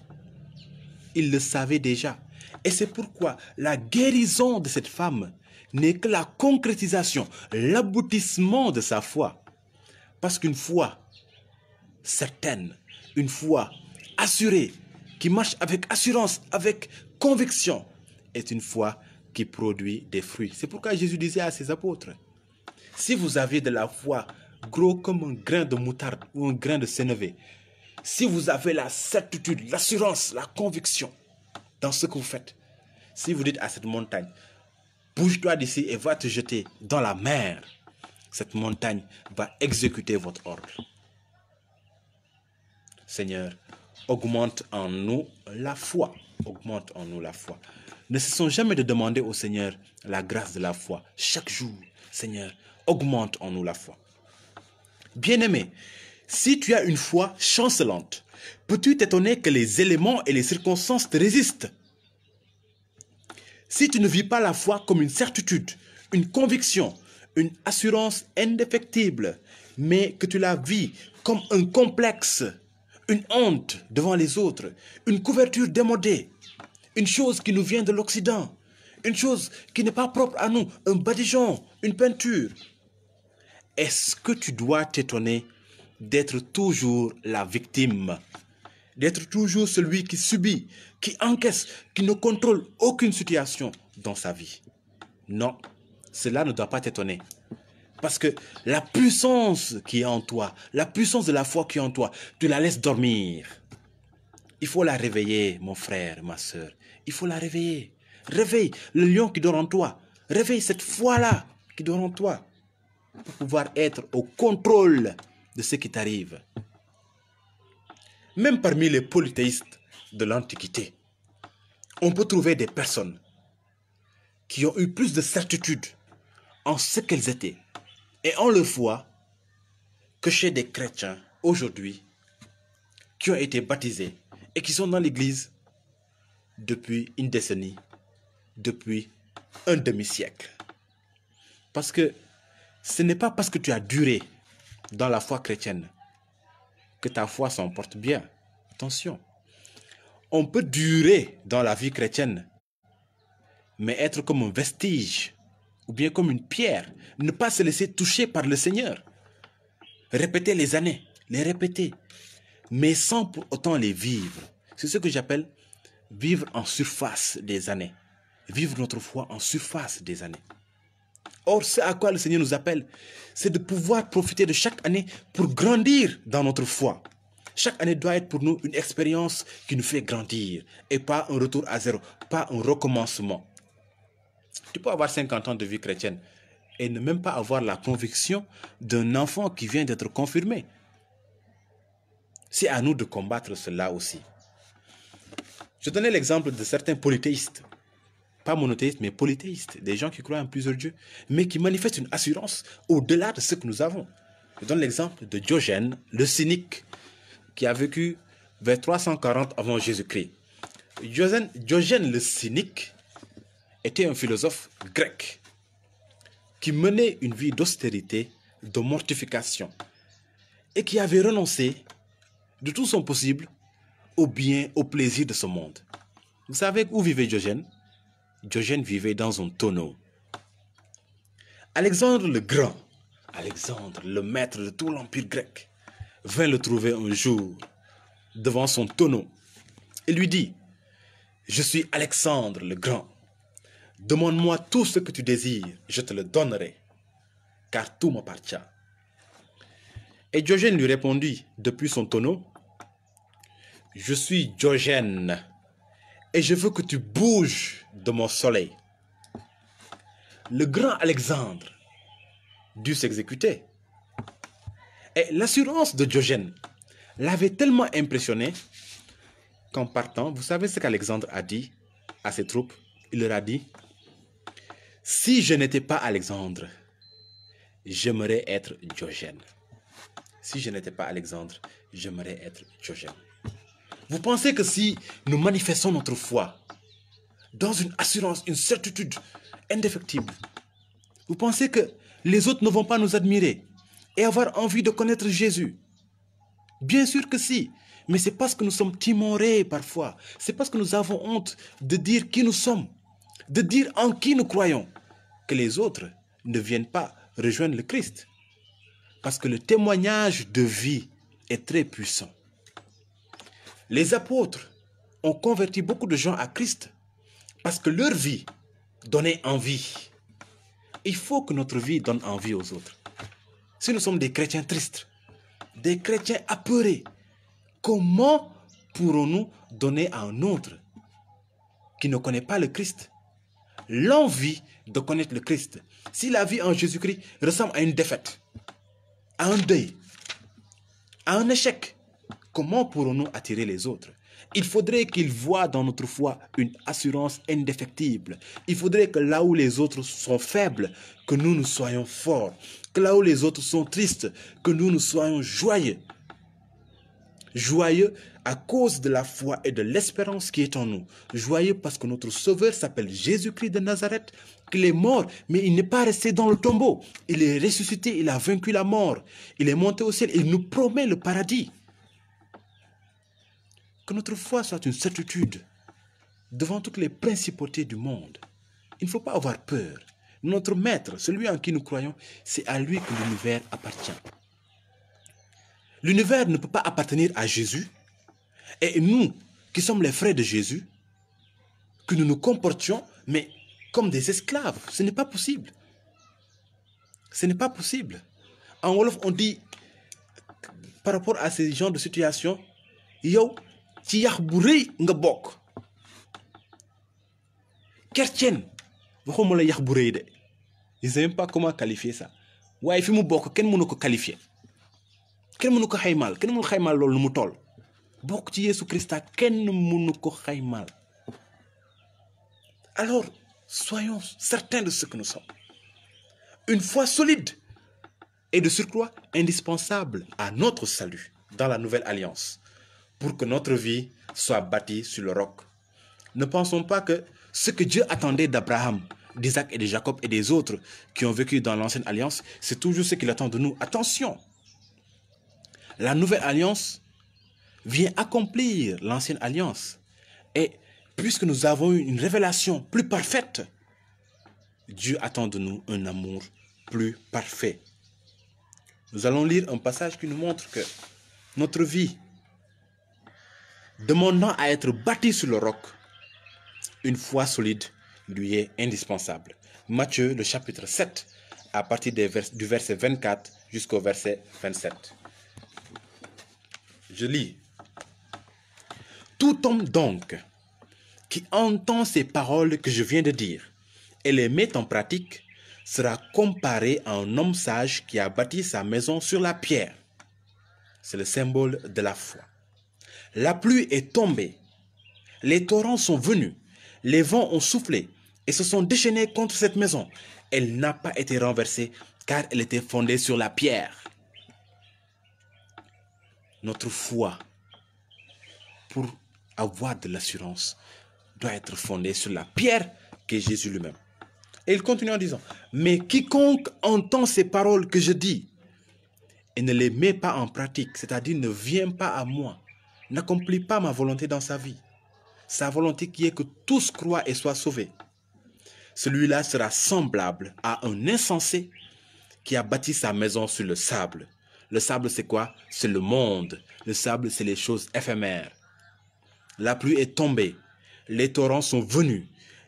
Il le savait déjà. Et c'est pourquoi la guérison de cette femme n'est que la concrétisation, l'aboutissement de sa foi. Parce qu'une foi certaine, une foi assurée, qui marche avec assurance, avec conviction, est une foi qui produit des fruits. C'est pourquoi Jésus disait à ses apôtres, si vous avez de la foi gros comme un grain de moutarde ou un grain de sénévé, si vous avez la certitude, l'assurance, la conviction dans ce que vous faites, si vous dites à cette montagne, bouge-toi d'ici et va te jeter dans la mer, cette montagne va exécuter votre ordre. Seigneur, augmente en nous la foi. Augmente en nous la foi. Ne cessons jamais de demander au Seigneur la grâce de la foi. Chaque jour, Seigneur, augmente en nous la foi. Bien-aimé, si tu as une foi chancelante, peux-tu t'étonner que les éléments et les circonstances te résistent? Si tu ne vis pas la foi comme une certitude, une conviction, une assurance indéfectible, mais que tu la vis comme un complexe, une honte devant les autres, une couverture démodée, une chose qui nous vient de l'Occident, une chose qui n'est pas propre à nous, un badigeon, une peinture. Est-ce que tu dois t'étonner d'être toujours la victime, d'être toujours celui qui subit, qui encaisse, qui ne contrôle aucune situation dans sa vie? Non, cela ne doit pas t'étonner. Parce que la puissance qui est en toi, la puissance de la foi qui est en toi, tu la laisses dormir. Il faut la réveiller, mon frère, ma soeur. Il faut la réveiller. Réveille le lion qui dort en toi. Réveille cette foi-là qui dort en toi. Pour pouvoir être au contrôle de ce qui t'arrive. Même parmi les polythéistes de l'Antiquité, on peut trouver des personnes qui ont eu plus de certitude en ce qu'elles étaient et en leur foi que chez des chrétiens aujourd'hui qui ont été baptisés et qui sont dans l'église depuis une décennie, depuis un demi-siècle. Parce que ce n'est pas parce que tu as duré dans la foi chrétienne que ta foi s'emporte bien. Attention, on peut durer dans la vie chrétienne, mais être comme un vestige ou bien comme une pierre, ne pas se laisser toucher par le Seigneur. Répéter les années, les répéter, mais sans pour autant les vivre. C'est ce que j'appelle vivre en surface des années. vivre notre foi en surface des années. Or, ce à quoi le Seigneur nous appelle, c'est de pouvoir profiter de chaque année pour grandir dans notre foi. Chaque année doit être pour nous une expérience qui nous fait grandir et pas un retour à zéro, pas un recommencement. Tu peux avoir 50 ans de vie chrétienne et ne même pas avoir la conviction d'un enfant qui vient d'être confirmé. C'est à nous de combattre cela aussi. Je donnais l'exemple de certains polythéistes. Pas monothéistes, mais polythéistes. Des gens qui croient en plusieurs dieux, mais qui manifestent une assurance au-delà de ce que nous avons. Je donne l'exemple de Diogène, le cynique, qui a vécu vers 340 avant Jésus-Christ. Diogène le cynique était un philosophe grec qui menait une vie d'austérité, de mortification et qui avait renoncé de tout son possible au bien, au plaisir de ce monde. Vous savez où vivait Diogène? Diogène vivait dans un tonneau. Alexandre le Grand, Alexandre, le maître de tout l'empire grec, vint le trouver un jour devant son tonneau et lui dit: je suis Alexandre le Grand. Demande-moi tout ce que tu désires, je te le donnerai, car tout m'appartient. Et Diogène lui répondit depuis son tonneau: je suis Diogène et je veux que tu bouges de mon soleil. Le grand Alexandre dut s'exécuter. Et l'assurance de Diogène l'avait tellement impressionné qu'en partant, vous savez ce qu'Alexandre a dit à ses troupes? Il leur a dit: si je n'étais pas Alexandre, j'aimerais être Diogène. Si je n'étais pas Alexandre, j'aimerais être Diogène. Vous pensez que si nous manifestons notre foi dans une assurance, une certitude indéfectible, vous pensez que les autres ne vont pas nous admirer et avoir envie de connaître Jésus? Bien sûr que si, mais c'est parce que nous sommes timorés parfois. C'est parce que nous avons honte de dire qui nous sommes, de dire en qui nous croyons, que les autres ne viennent pas rejoindre le Christ. Parce que le témoignage de vie est très puissant. Les apôtres ont converti beaucoup de gens à Christ parce que leur vie donnait envie. Il faut que notre vie donne envie aux autres. Si nous sommes des chrétiens tristes, des chrétiens apeurés, comment pourrons-nous donner à un autre qui ne connaît pas le Christ l'envie de connaître le Christ? Si la vie en Jésus-Christ ressemble à une défaite, à un deuil, à un échec, comment pourrons-nous attirer les autres? Il faudrait qu'ils voient dans notre foi une assurance indéfectible. Il faudrait que là où les autres sont faibles, que nous soyons forts. Que là où les autres sont tristes, que nous soyons joyeux. Joyeux à cause de la foi et de l'espérance qui est en nous. Joyeux parce que notre Sauveur s'appelle Jésus-Christ de Nazareth, qu'il est mort, mais il n'est pas resté dans le tombeau. Il est ressuscité, il a vaincu la mort. Il est monté au ciel, il nous promet le paradis. Que notre foi soit une certitude devant toutes les principautés du monde. Il ne faut pas avoir peur. Notre maître, celui en qui nous croyons, c'est à lui que l'univers appartient. L'univers ne peut pas appartenir à Jésus. Et nous, qui sommes les frères de Jésus, que nous nous comportions, mais comme des esclaves. Ce n'est pas possible. Ce n'est pas possible. En Wolof, on dit, par rapport à ces genres de situations, yo, ci yax bu rëy nga bokk. Chrétien, waxuma la yax bu rëy de. Je ne sais même pas comment qualifier ça. waaye fi mu bokk kenn mënu ko qualifier. Kenn mënu ko xaymaal, kenn mënu xaymaal loolu lu mu toll. Bokk ci Yesu Christa kenn mënu ko xaymaal. Alors, soyons certains de ce que nous sommes. Une foi solide et de surcroît indispensable à notre salut dans la nouvelle alliance, pour que notre vie soit bâtie sur le roc. Ne pensons pas que ce que Dieu attendait d'Abraham, d'Isaac et de Jacob et des autres qui ont vécu dans l'ancienne alliance, c'est toujours ce qu'il attend de nous. Attention! La nouvelle alliance vient accomplir l'ancienne alliance. Et puisque nous avons eu une révélation plus parfaite, Dieu attend de nous un amour plus parfait. Nous allons lire un passage qui nous montre que notre vie, demandant à être bâtie sur le roc, une foi solide lui est indispensable. Matthieu, le chapitre 7, à partir du verset 24 jusqu'au verset 27. Je lis. Tout homme donc qui entend ces paroles que je viens de dire et les met en pratique sera comparé à un homme sage qui a bâti sa maison sur la pierre. C'est le symbole de la foi. La pluie est tombée, les torrents sont venus, les vents ont soufflé et se sont déchaînés contre cette maison. Elle n'a pas été renversée car elle était fondée sur la pierre. Notre foi, pour avoir de l'assurance, doit être fondée sur la pierre qu'est Jésus lui-même. Et il continue en disant, mais quiconque entend ces paroles que je dis et ne les met pas en pratique, c'est-à-dire ne vient pas à moi, n'accomplit pas ma volonté dans sa vie, sa volonté qui est que tous croient et soient sauvés, celui-là sera semblable à un insensé qui a bâti sa maison sur le sable. Le sable, c'est quoi? C'est le monde. Le sable, c'est les choses éphémères. La pluie est tombée, les torrents sont venus,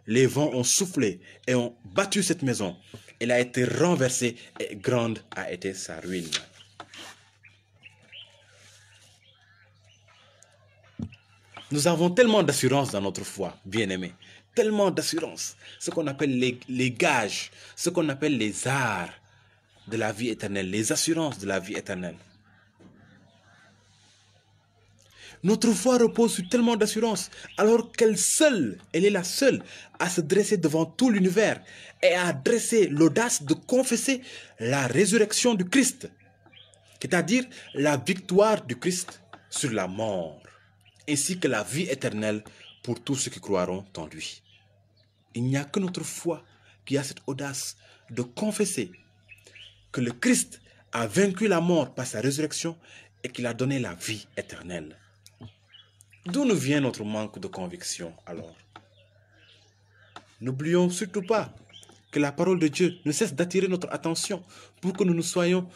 les vents ont soufflé et ont battu cette maison. Elle a été renversée et grande a été sa ruine. Nous avons tellement d'assurance dans notre foi, bien-aimés. Tellement d'assurance. Ce qu'on appelle les gages, ce qu'on appelle les arts de la vie éternelle, les assurances de la vie éternelle. Notre foi repose sur tellement d'assurance, alors qu'elle seule, elle est la seule à se dresser devant tout l'univers et à dresser l'audace de confesser la résurrection du Christ, c'est-à-dire la victoire du Christ sur la mort, ainsi que la vie éternelle pour tous ceux qui croiront en lui. Il n'y a que notre foi qui a cette audace de confesser que le Christ a vaincu la mort par sa résurrection et qu'il a donné la vie éternelle. D'où nous vient notre manque de conviction alors? N'oublions surtout pas que la parole de Dieu ne cesse d'attirer notre attention pour que nous ne soyons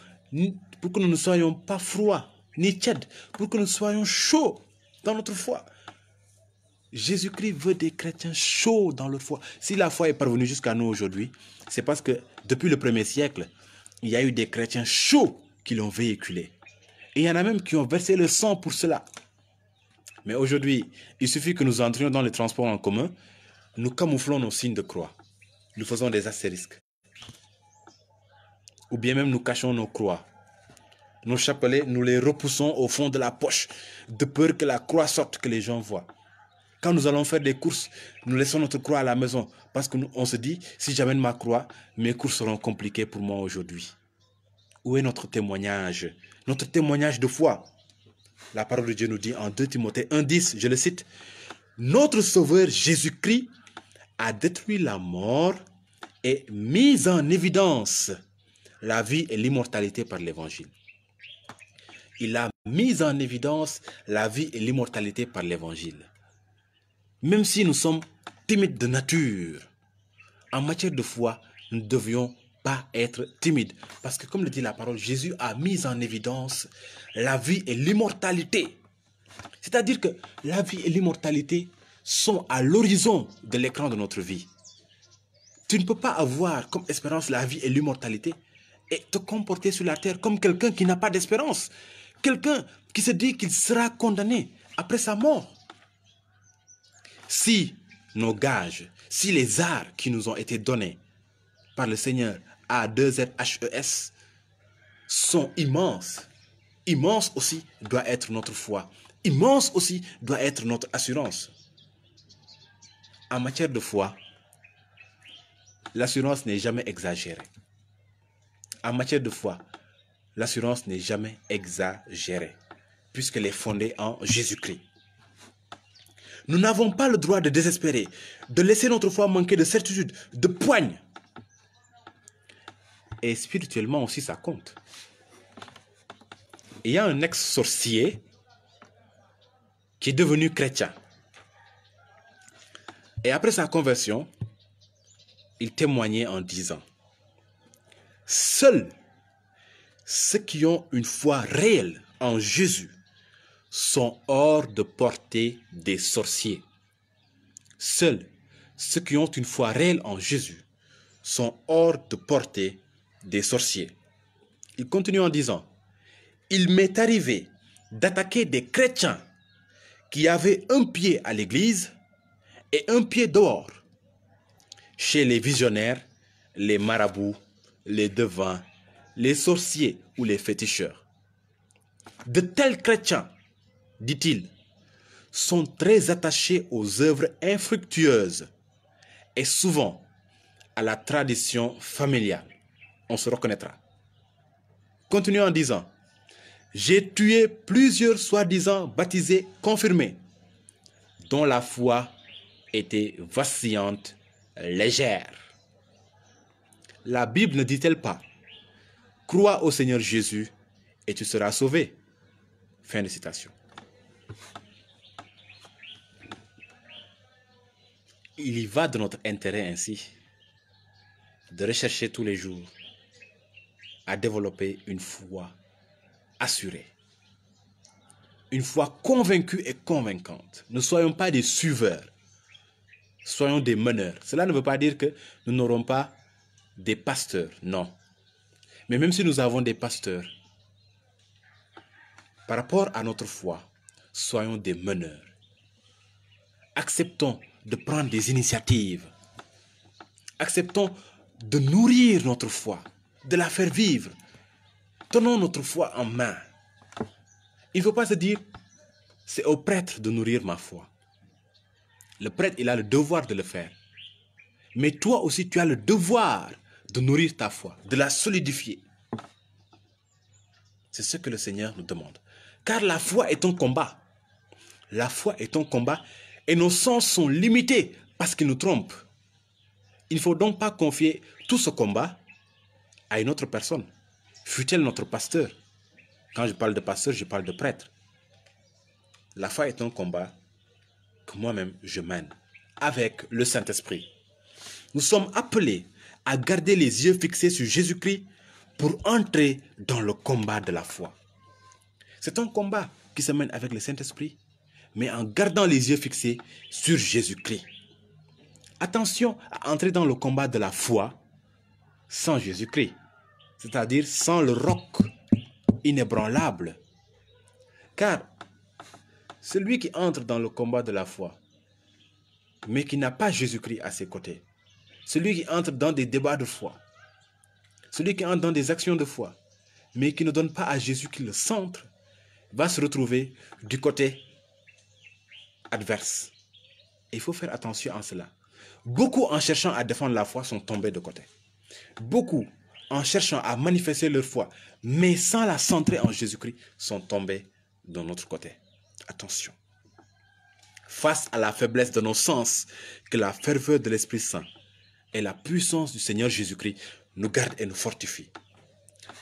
pas froids ni tièdes, pour que nous soyons chauds dans notre foi. Jésus-Christ veut des chrétiens chauds dans leur foi. Si la foi est parvenue jusqu'à nous aujourd'hui, c'est parce que depuis le 1er siècle, il y a eu des chrétiens chauds qui l'ont véhiculé. Et il y en a même qui ont versé le sang pour cela. Mais aujourd'hui, il suffit que nous entrions dans les transports en commun, nous camouflons nos signes de croix. Nous faisons des astérisques. Ou bien même nous cachons nos croix. Nos chapelets, nous les repoussons au fond de la poche, de peur que la croix sorte, que les gens voient. Quand nous allons faire des courses, nous laissons notre croix à la maison parce qu'on se dit, si j'amène ma croix, mes courses seront compliquées pour moi aujourd'hui. Où est notre témoignage? Notre témoignage de foi. La parole de Dieu nous dit en 2 Timothée 1,10, je le cite, « Notre Sauveur Jésus-Christ a détruit la mort et mis en évidence la vie et l'immortalité par l'Évangile. » Il a mis en évidence la vie et l'immortalité par l'Évangile. Même si nous sommes timides de nature, en matière de foi, nous ne devions pas être timides. Parce que comme le dit la parole, Jésus a mis en évidence la vie et l'immortalité. C'est-à-dire que la vie et l'immortalité sont à l'horizon de l'écran de notre vie. Tu ne peux pas avoir comme espérance la vie et l'immortalité et te comporter sur la terre comme quelqu'un qui n'a pas d'espérance. Quelqu'un qui se dit qu'il sera condamné après sa mort. Si nos gages, si les arts qui nous ont été donnés par le Seigneur A2ZHES sont immenses, immense aussi doit être notre foi. Immense aussi doit être notre assurance. En matière de foi, l'assurance n'est jamais exagérée. En matière de foi, l'assurance n'est jamais exagérée, puisqu'elle est fondée en Jésus-Christ. Nous n'avons pas le droit de désespérer, de laisser notre foi manquer de certitude, de poigne. Et spirituellement aussi, ça compte. Il y a un ex-sorcier qui est devenu chrétien. Et après sa conversion, il témoignait en disant, « Seuls ceux qui ont une foi réelle en Jésus sont hors de portée des sorciers. Seuls ceux qui ont une foi réelle en Jésus sont hors de portée des sorciers. Il continue en disant, il m'est arrivé d'attaquer des chrétiens qui avaient un pied à l'église et un pied dehors, chez les visionnaires, les marabouts, les devins, les sorciers ou les féticheurs. De tels chrétiens, dit-il, sont très attachés aux œuvres infructueuses et souvent à la tradition familiale. On se reconnaîtra. Continue en disant, j'ai tué plusieurs soi-disant baptisés confirmés, dont la foi était vacillante, légère. La Bible ne dit-elle pas, crois au Seigneur Jésus et tu seras sauvé. Fin de citation. Il y va de notre intérêt ainsi de rechercher tous les jours à développer une foi assurée, une foi convaincue et convaincante. Ne soyons pas des suiveurs, soyons des meneurs. Cela ne veut pas dire que nous n'aurons pas des pasteurs, non. Mais même si nous avons des pasteurs, par rapport à notre foi, soyons des meneurs. Acceptons de prendre des initiatives. Acceptons de nourrir notre foi, de la faire vivre. Tenons notre foi en main. Il ne faut pas se dire, c'est au prêtre de nourrir ma foi. Le prêtre, il a le devoir de le faire. Mais toi aussi, tu as le devoir de nourrir ta foi, de la solidifier. C'est ce que le Seigneur nous demande. Car la foi est un combat. La foi est un combat et nos sens sont limités parce qu'ils nous trompent. Il ne faut donc pas confier tout ce combat à une autre personne, fût-elle notre pasteur. Quand je parle de pasteur, je parle de prêtre. La foi est un combat que moi-même je mène avec le Saint-Esprit. Nous sommes appelés à garder les yeux fixés sur Jésus-Christ pour entrer dans le combat de la foi. C'est un combat qui se mène avec le Saint-Esprit, mais en gardant les yeux fixés sur Jésus-Christ. Attention à entrer dans le combat de la foi sans Jésus-Christ, c'est-à-dire sans le roc inébranlable. Car celui qui entre dans le combat de la foi, mais qui n'a pas Jésus-Christ à ses côtés, celui qui entre dans des débats de foi, celui qui entre dans des actions de foi, mais qui ne donne pas à Jésus-Christ le centre, va se retrouver du côté adverse. Et il faut faire attention à cela. Beaucoup, en cherchant à défendre la foi, sont tombés de côté. Beaucoup, en cherchant à manifester leur foi, mais sans la centrer en Jésus-Christ, sont tombés de notre côté. Attention. Face à la faiblesse de nos sens, que la ferveur de l'Esprit Saint et la puissance du Seigneur Jésus-Christ nous gardent et nous fortifient.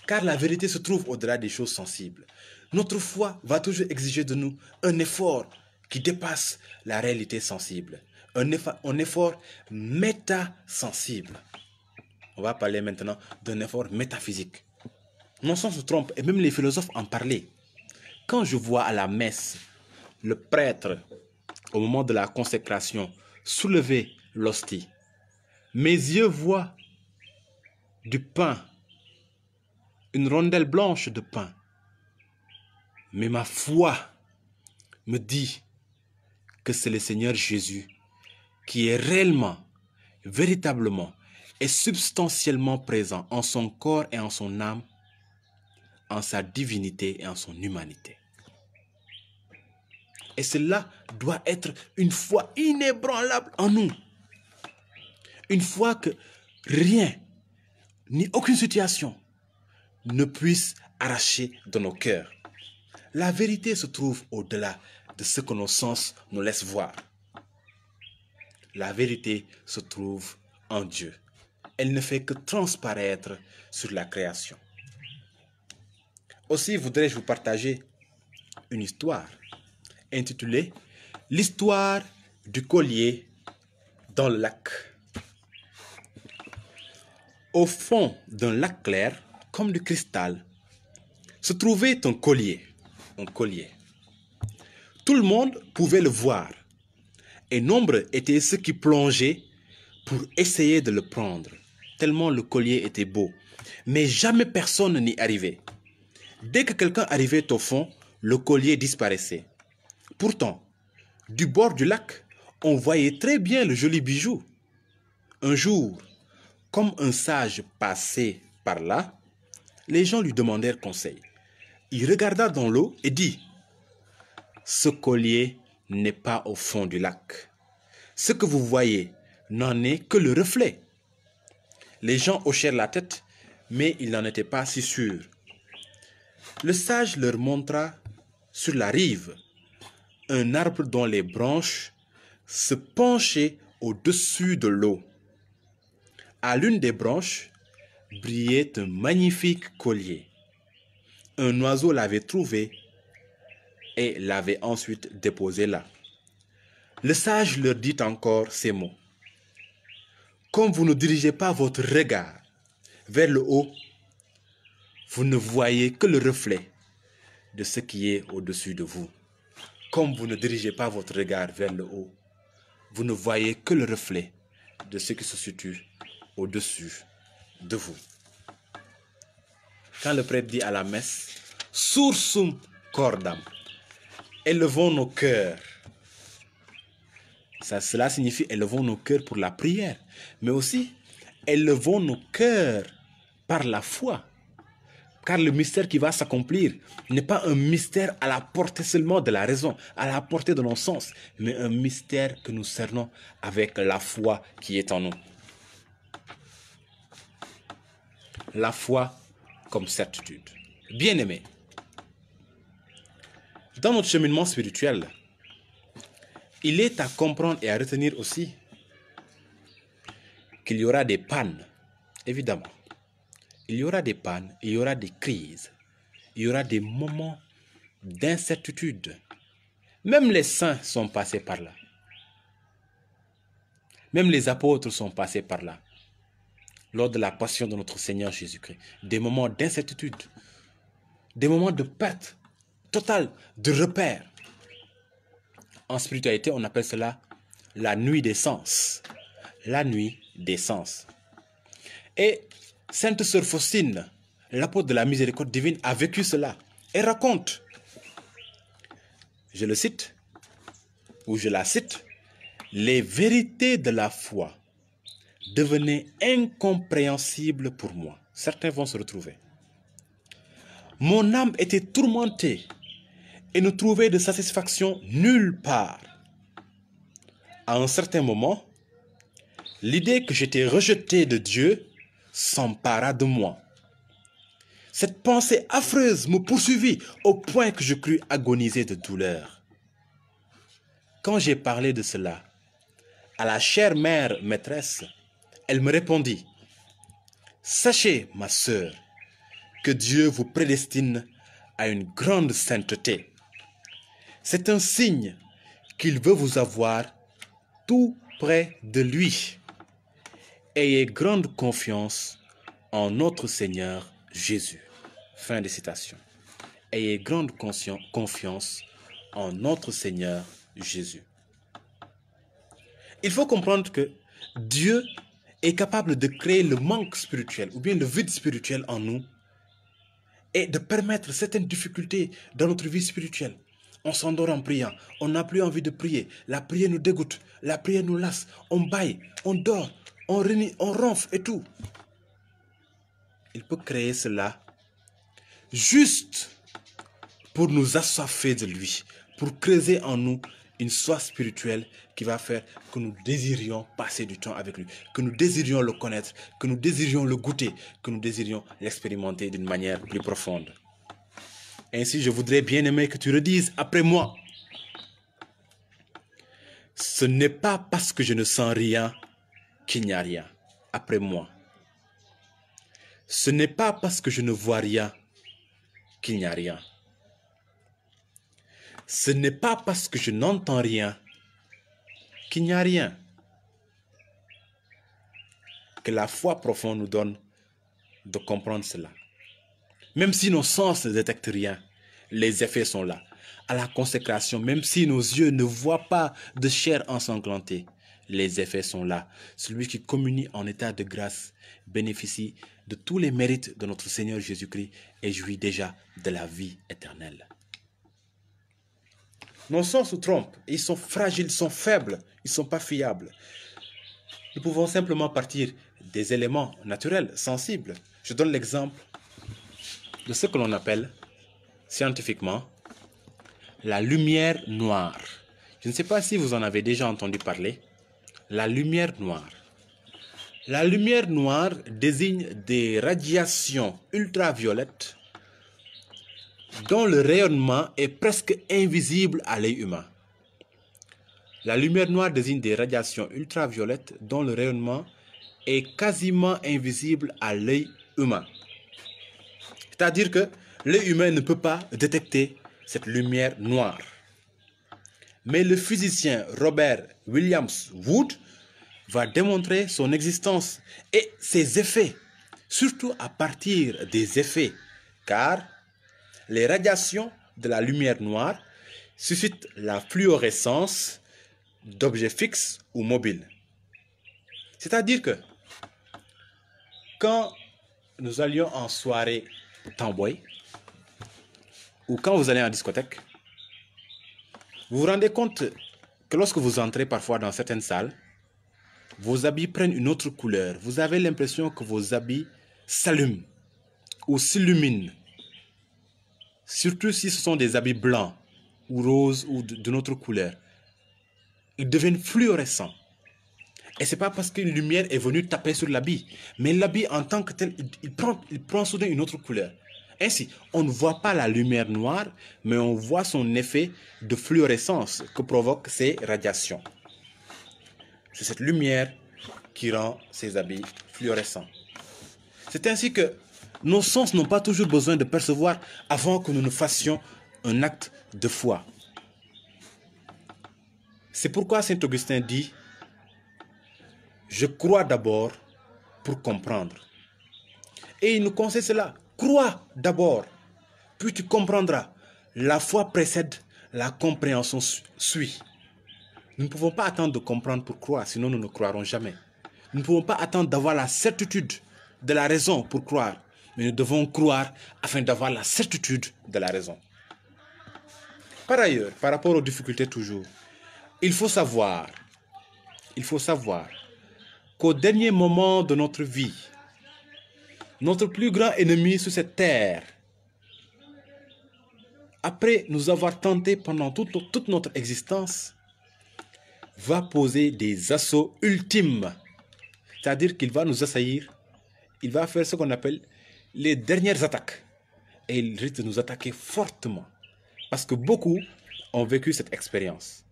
Car la vérité se trouve au-delà des choses sensibles. Notre foi va toujours exiger de nous un effort qui dépasse la réalité sensible. Un effort métasensible. On va parler maintenant d'un effort métaphysique. Nos sens se trompent et même les philosophes en parlaient. Quand je vois à la messe le prêtre, au moment de la consécration, soulever l'hostie, mes yeux voient du pain, une rondelle blanche de pain. Mais ma foi me dit que c'est le Seigneur Jésus qui est réellement, véritablement et substantiellement présent en son corps et en son âme, en sa divinité et en son humanité. Et cela doit être une foi inébranlable en nous. Une foi que rien, ni aucune situation ne puisse arracher de nos cœurs. La vérité se trouve au-delà de ce que nos sens nous laissent voir. La vérité se trouve en Dieu. Elle ne fait que transparaître sur la création. Aussi voudrais-je vous partager une histoire intitulée « L'histoire du collier dans le lac ». Au fond d'un lac clair, comme du cristal, se trouvait un collier. Tout le monde pouvait le voir, et nombreux étaient ceux qui plongeaient pour essayer de le prendre, tellement le collier était beau. Mais jamais personne n'y arrivait. Dès que quelqu'un arrivait au fond, le collier disparaissait. Pourtant, du bord du lac, on voyait très bien le joli bijou. Un jour, comme un sage passait par là, les gens lui demandèrent conseil. Il regarda dans l'eau et dit: « Ce collier n'est pas au fond du lac. Ce que vous voyez n'en est que le reflet. » Les gens hochèrent la tête, mais ils n'en étaient pas si sûrs. Le sage leur montra sur la rive un arbre dont les branches se penchaient au-dessus de l'eau. À l'une des branches brillait un magnifique collier. Un oiseau l'avait trouvé et l'avait ensuite déposé là. Le sage leur dit encore ces mots: « Comme vous ne dirigez pas votre regard vers le haut, vous ne voyez que le reflet de ce qui est au-dessus de vous. Comme vous ne dirigez pas votre regard vers le haut, vous ne voyez que le reflet de ce qui se situe au-dessus de vous. » Quand le prêtre dit à la messe, « Sursum cordam », élevons nos cœurs. Cela signifie élevons nos cœurs pour la prière, mais aussi élevons nos cœurs par la foi. Car le mystère qui va s'accomplir n'est pas un mystère à la portée seulement de la raison, à la portée de nos sens, mais un mystère que nous cernons avec la foi qui est en nous. La foi comme certitude. Bien-aimés, dans notre cheminement spirituel, il est à comprendre et à retenir aussi qu'il y aura des pannes, évidemment. Il y aura des pannes, il y aura des crises, il y aura des moments d'incertitude. Même les saints sont passés par là. Même les apôtres sont passés par là. Lors de la passion de notre Seigneur Jésus-Christ. Des moments d'incertitude, des moments de perte totale, de repère. En spiritualité, on appelle cela la nuit des sens. La nuit des sens. Et Sainte Sœur Faustine, l'apôtre de la miséricorde divine, a vécu cela. Elle raconte, je le cite, ou je la cite, « Les vérités de la foi devenaient incompréhensibles pour moi. » Certains vont se retrouver. « Mon âme était tourmentée et ne trouvait de satisfaction nulle part. À un certain moment, l'idée que j'étais rejeté de Dieu s'empara de moi. Cette pensée affreuse me poursuivit au point que je crus agoniser de douleur. Quand j'ai parlé de cela à la chère mère maîtresse, elle me répondit: « Sachez, ma sœur, que Dieu vous prédestine à une grande sainteté. C'est un signe qu'il veut vous avoir tout près de lui. Ayez grande confiance en notre Seigneur Jésus. » Fin de citation. Ayez grande confiance en notre Seigneur Jésus. Il faut comprendre que Dieu est capable de créer le manque spirituel ou bien le vide spirituel en nous et de permettre certaines difficultés dans notre vie spirituelle. On s'endort en priant, on n'a plus envie de prier, la prière nous dégoûte, la prière nous lasse, on bâille, on dort, on ronfle et tout. Il peut créer cela juste pour nous assoiffer de lui, pour creuser en nous une soif spirituelle qui va faire que nous désirions passer du temps avec lui, que nous désirions le connaître, que nous désirions le goûter, que nous désirions l'expérimenter d'une manière plus profonde. Ainsi, je voudrais bien aimer que tu redises après moi: « Ce n'est pas parce que je ne sens rien qu'il n'y a rien. » Après moi. « Ce n'est pas parce que je ne vois rien qu'il n'y a rien. Ce n'est pas parce que je n'entends rien qu'il n'y a rien. » Que la foi profonde nous donne de comprendre cela. Même si nos sens ne détectent rien, les effets sont là. À la consécration, même si nos yeux ne voient pas de chair ensanglantée, les effets sont là. Celui qui communie en état de grâce bénéficie de tous les mérites de notre Seigneur Jésus-Christ et jouit déjà de la vie éternelle. Nos sens nous trompent, ils sont fragiles, ils sont faibles, ils ne sont pas fiables. Nous pouvons simplement partir des éléments naturels, sensibles. Je donne l'exemple de ce que l'on appelle scientifiquement la lumière noire. Je ne sais pas si vous en avez déjà entendu parler. La lumière noire. La lumière noire désigne des radiations ultraviolettes dont le rayonnement est presque invisible à l'œil humain. La lumière noire désigne des radiations ultraviolettes dont le rayonnement est quasiment invisible à l'œil humain. C'est-à-dire que l'œil humain ne peut pas détecter cette lumière noire. Mais le physicien Robert Williams Wood va démontrer son existence et ses effets, surtout à partir des effets, car les radiations de la lumière noire suscitent la fluorescence d'objets fixes ou mobiles. C'est-à-dire que quand nous allions en soirée Tamboy, ou quand vous allez en discothèque, vous vous rendez compte que lorsque vous entrez parfois dans certaines salles, vos habits prennent une autre couleur. Vous avez l'impression que vos habits s'allument ou s'illuminent. Surtout si ce sont des habits blancs ou roses ou d'une autre couleur. Ils deviennent fluorescents. Et ce n'est pas parce qu'une lumière est venue taper sur l'habit, mais l'habit en tant que tel, il prend soudain une autre couleur. Ainsi, on ne voit pas la lumière noire, mais on voit son effet de fluorescence que provoquent ces radiations. C'est cette lumière qui rend ces habits fluorescents. C'est ainsi que nos sens n'ont pas toujours besoin de percevoir avant que nous ne fassions un acte de foi. C'est pourquoi Saint Augustin dit « Je crois d'abord pour comprendre ». Et il nous conseille cela. Crois d'abord, puis tu comprendras. La foi précède, la compréhension suit. Nous ne pouvons pas attendre de comprendre pour croire, sinon nous ne croirons jamais. Nous ne pouvons pas attendre d'avoir la certitude de la raison pour croire, mais nous devons croire afin d'avoir la certitude de la raison. Par ailleurs, par rapport aux difficultés toujours, il faut savoir qu'au dernier moment de notre vie, notre plus grand ennemi sur cette terre, après nous avoir tenté pendant toute notre existence, va poser des assauts ultimes. C'est-à-dire qu'il va nous assaillir, il va faire ce qu'on appelle les dernières attaques. Et il risque de nous attaquer fortement. Parce que beaucoup ont vécu cette expérience.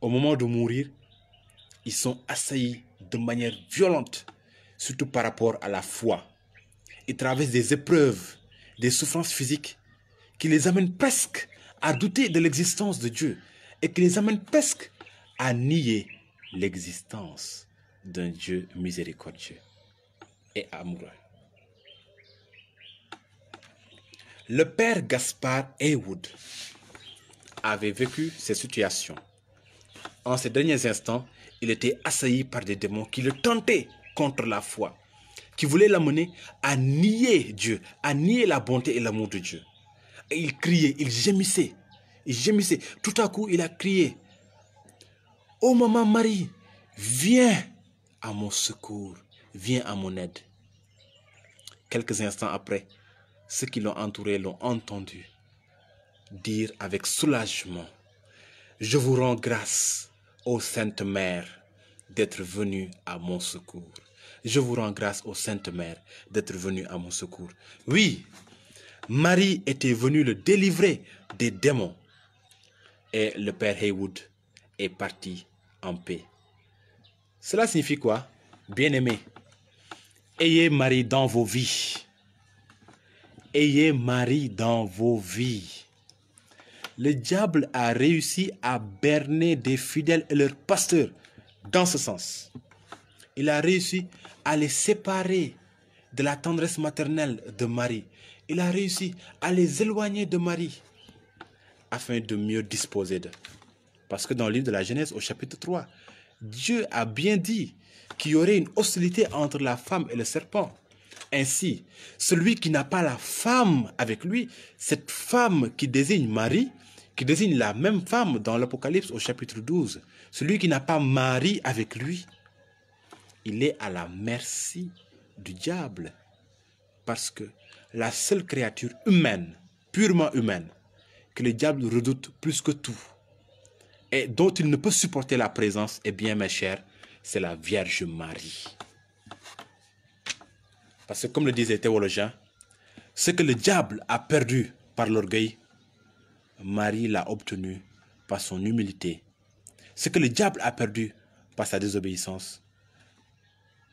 Au moment de mourir, ils sont assaillis de manière violente, surtout par rapport à la foi. Ils traversent des épreuves, des souffrances physiques qui les amènent presque à douter de l'existence de Dieu et qui les amènent presque à nier l'existence d'un Dieu miséricordieux et amoureux. Le père Gaspard Haywood avait vécu ces situations. En ces derniers instants, il était assailli par des démons qui le tentaient contre la foi, qui voulaient l'amener à nier Dieu, à nier la bonté et l'amour de Dieu. Et il criait, il gémissait. Tout à coup, il a crié, « Oh maman Marie, viens à mon secours, viens à mon aide. » Quelques instants après, ceux qui l'ont entouré l'ont entendu dire avec soulagement, « Je vous rends grâce, ô Sainte Mère, d'être venue à mon secours. Je vous rends grâce, ô Sainte Mère, d'être venue à mon secours. » Oui, Marie était venue le délivrer des démons. Et le père Haywood est parti en paix. Cela signifie quoi? Bien-aimés, ayez Marie dans vos vies. Ayez Marie dans vos vies. Le diable a réussi à berner des fidèles et leurs pasteurs dans ce sens. Il a réussi à les séparer de la tendresse maternelle de Marie. Il a réussi à les éloigner de Marie afin de mieux disposer d'eux. Parce que dans le livre de la Genèse, au chapitre 3, Dieu a bien dit qu'il y aurait une hostilité entre la femme et le serpent. Ainsi, celui qui n'a pas la femme avec lui, cette femme qui désigne Marie, qui désigne la même femme dans l'Apocalypse au chapitre 12, celui qui n'a pas Marie avec lui, il est à la merci du diable. Parce que la seule créature humaine, purement humaine, que le diable redoute plus que tout, et dont il ne peut supporter la présence, eh bien, mes chers, c'est la Vierge Marie. Parce que comme le disait les théologiens, ce que le diable a perdu par l'orgueil, Marie l'a obtenu par son humilité. Ce que le diable a perdu par sa désobéissance,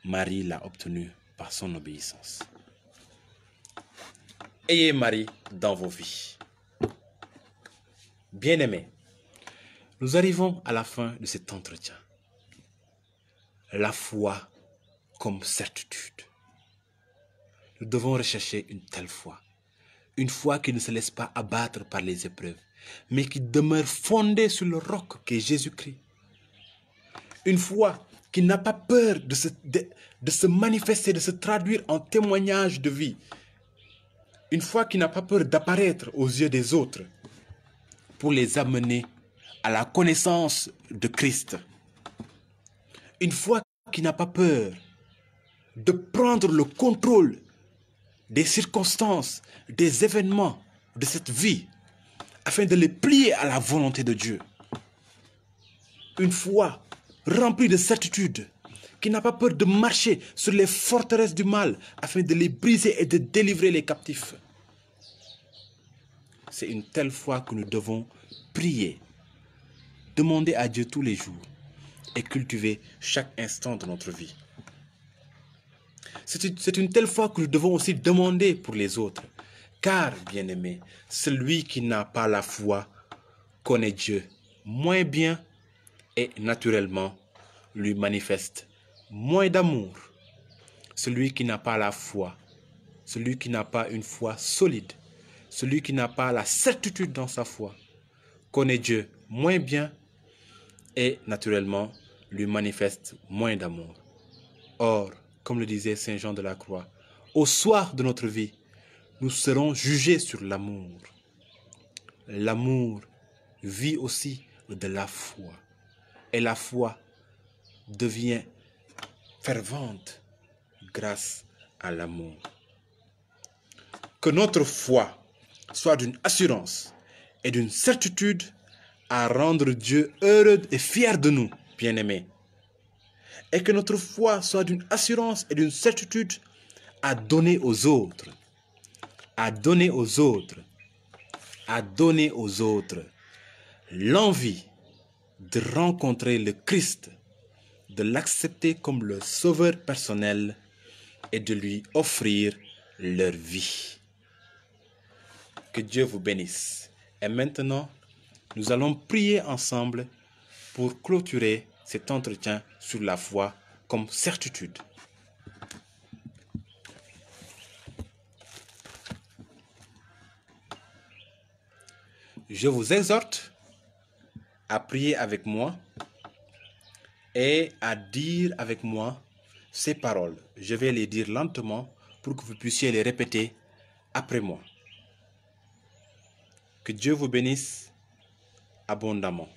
Marie l'a obtenu par son obéissance. Ayez Marie dans vos vies. Bien-aimés, nous arrivons à la fin de cet entretien. La foi comme certitude. Nous devons rechercher une telle foi. Une foi qui ne se laisse pas abattre par les épreuves, mais qui demeure fondée sur le roc qui est Jésus-Christ. Une foi qui n'a pas peur de se manifester, de se traduire en témoignage de vie. Une foi qui n'a pas peur d'apparaître aux yeux des autres pour les amener à la connaissance de Christ. Une foi qui n'a pas peur de prendre le contrôle des circonstances, des événements de cette vie, afin de les plier à la volonté de Dieu. Une foi remplie de certitude, qui n'a pas peur de marcher sur les forteresses du mal, afin de les briser et de délivrer les captifs. C'est une telle foi que nous devons prier, demander à Dieu tous les jours et cultiver chaque instant de notre vie. C'est une telle foi que nous devons aussi demander pour les autres. Car, bien-aimé, celui qui n'a pas la foi connaît Dieu moins bien et naturellement lui manifeste moins d'amour. Celui qui n'a pas la foi, celui qui n'a pas une foi solide, celui qui n'a pas la certitude dans sa foi, connaît Dieu moins bien et naturellement lui manifeste moins d'amour. Or, comme le disait Saint Jean de la Croix, au soir de notre vie, nous serons jugés sur l'amour. L'amour vit aussi de la foi. Et la foi devient fervente grâce à l'amour. Que notre foi soit d'une assurance et d'une certitude à rendre Dieu heureux et fier de nous, bien-aimés. Et que notre foi soit d'une assurance et d'une certitude à donner aux autres, à donner aux autres, à donner aux autres l'envie de rencontrer le Christ, de l'accepter comme le sauveur personnel et de lui offrir leur vie. Que Dieu vous bénisse. Et maintenant, nous allons prier ensemble pour clôturer cet entretien sur la foi comme certitude. Je vous exhorte à prier avec moi et à dire avec moi ces paroles. Je vais les dire lentement pour que vous puissiez les répéter après moi. Que Dieu vous bénisse abondamment.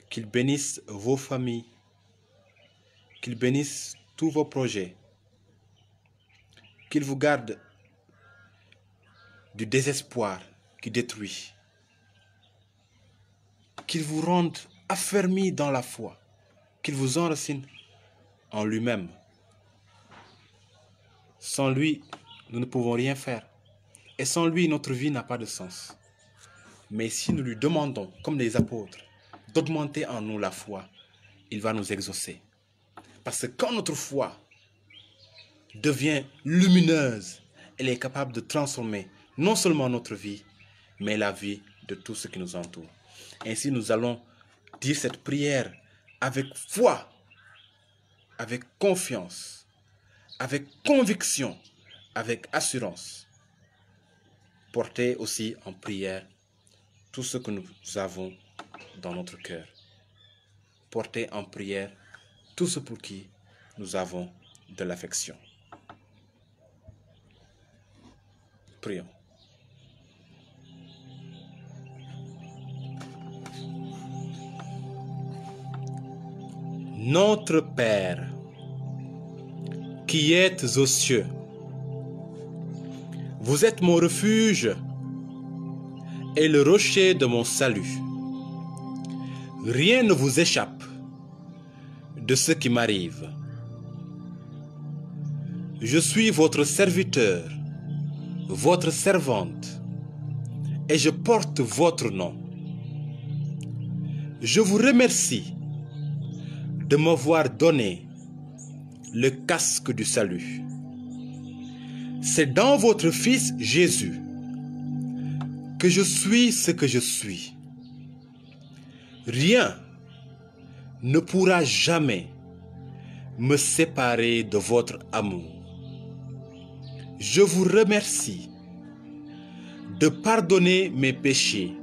Qu'il bénisse vos familles. Qu'il bénisse tous vos projets. Qu'il vous garde du désespoir qui détruit. Qu'il vous rende affermis dans la foi. Qu'il vous enracine en lui-même. Sans lui, nous ne pouvons rien faire. Et sans lui, notre vie n'a pas de sens. Mais si nous lui demandons, comme les apôtres, d'augmenter en nous la foi, il va nous exaucer. Parce que quand notre foi devient lumineuse, elle est capable de transformer non seulement notre vie, mais la vie de tout ce qui nous entoure. Ainsi, nous allons dire cette prière avec foi, avec confiance, avec conviction, avec assurance. Porter aussi en prière tout ce que nous avons dans notre cœur. porter en prière tous ceux pour qui nous avons de l'affection. Prions. Notre Père, qui êtes aux cieux, vous êtes mon refuge et le rocher de mon salut. Rien ne vous échappe de ce qui m'arrive. Je suis votre serviteur, votre servante, et je porte votre nom. Je vous remercie de m'avoir donné le casque du salut. C'est dans votre Fils Jésus que je suis ce que je suis. Rien ne pourra jamais me séparer de votre amour. Je vous remercie de pardonner mes péchés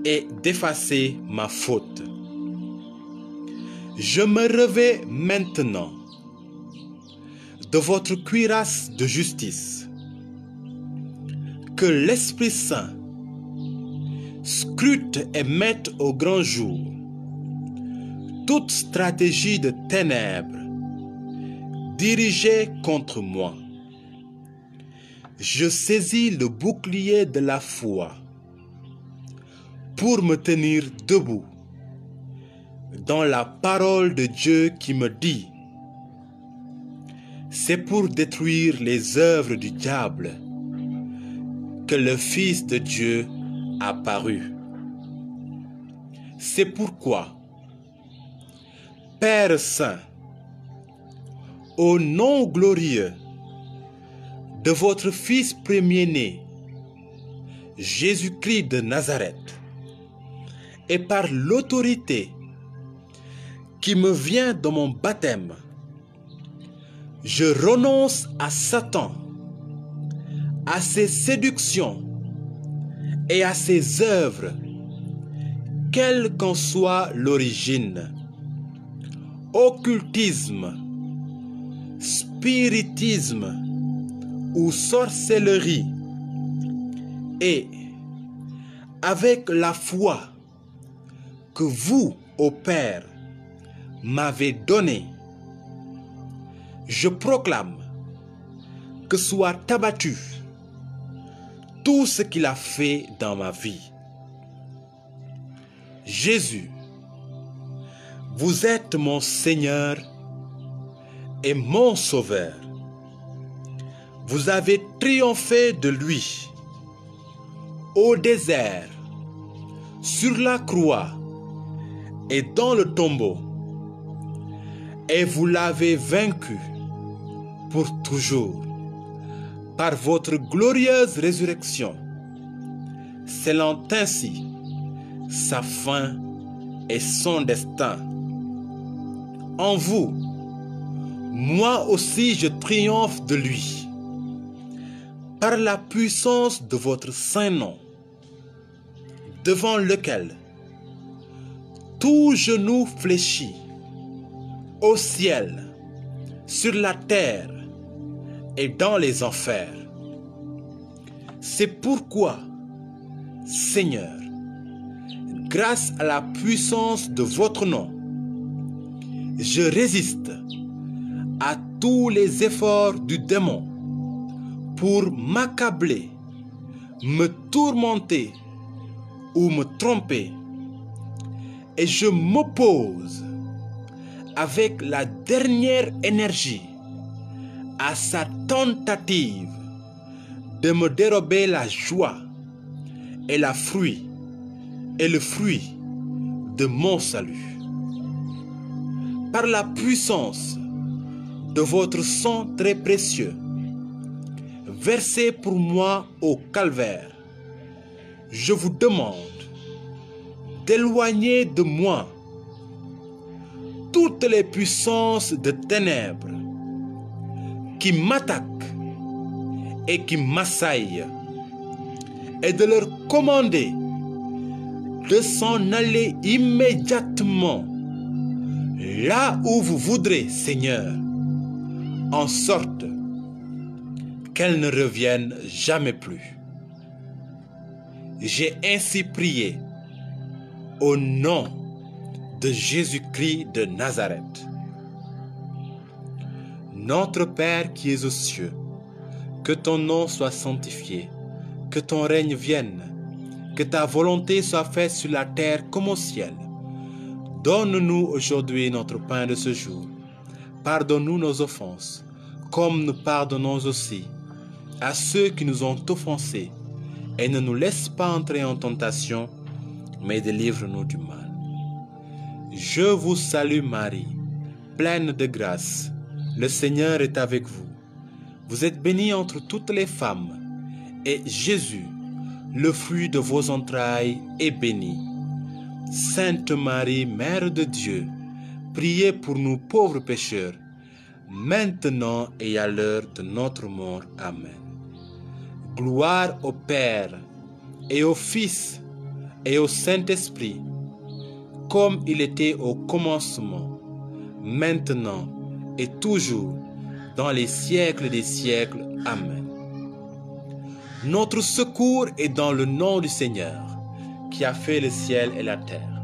et d'effacer ma faute. Je me revêts maintenant de votre cuirasse de justice. Que l'Esprit Saint scrute et mette au grand jour toute stratégie de ténèbres dirigée contre moi. Je saisis le bouclier de la foi pour me tenir debout dans la parole de Dieu qui me dit: c'est pour détruire les œuvres du diable que le Fils de Dieu a paru. C'est pourquoi, Père Saint, au nom glorieux de votre Fils premier-né, Jésus-Christ de Nazareth, et par l'autorité qui me vient de mon baptême, je renonce à Satan, à ses séductions et à ses œuvres, quelle qu'en soit l'origine. Occultisme, spiritisme ou sorcellerie. Et avec la foi que vous, ô Père, m'avez donnée, je proclame que soit abattu tout ce qu'il a fait dans ma vie. Jésus, vous êtes mon Seigneur et mon Sauveur. Vous avez triomphé de lui au désert, sur la croix et dans le tombeau, et vous l'avez vaincu pour toujours par votre glorieuse résurrection, scellant ainsi sa fin et son destin. En vous, moi aussi je triomphe de lui, par la puissance de votre saint nom, devant lequel tout genou fléchit, au ciel, sur la terre et dans les enfers. C'est pourquoi, Seigneur, grâce à la puissance de votre nom, je résiste à tous les efforts du démon pour m'accabler, me tourmenter ou me tromper, et je m'oppose avec la dernière énergie à sa tentative de me dérober la joie et le fruit de mon salut. Par la puissance de votre sang très précieux, versé pour moi au calvaire, je vous demande d'éloigner de moi toutes les puissances de ténèbres qui m'attaquent et qui m'assaillent, et de leur commander de s'en aller immédiatement là où vous voudrez, Seigneur, en sorte qu'elle ne revienne jamais plus. J'ai ainsi prié au nom de Jésus-Christ de Nazareth. Notre Père qui es aux cieux, que ton nom soit sanctifié, que ton règne vienne, que ta volonté soit faite sur la terre comme au ciel. Donne-nous aujourd'hui notre pain de ce jour. Pardonne-nous nos offenses, comme nous pardonnons aussi à ceux qui nous ont offensés. Et ne nous laisse pas entrer en tentation, mais délivre-nous du mal. Je vous salue Marie, pleine de grâce. Le Seigneur est avec vous. Vous êtes bénie entre toutes les femmes, et Jésus, le fruit de vos entrailles, est béni. Sainte Marie, Mère de Dieu, priez pour nous pauvres pécheurs, maintenant et à l'heure de notre mort. Amen. Gloire au Père, et au Fils, et au Saint-Esprit, comme il était au commencement, maintenant et toujours, dans les siècles des siècles. Amen. Notre secours est dans le nom du Seigneur, qui a fait le ciel et la terre.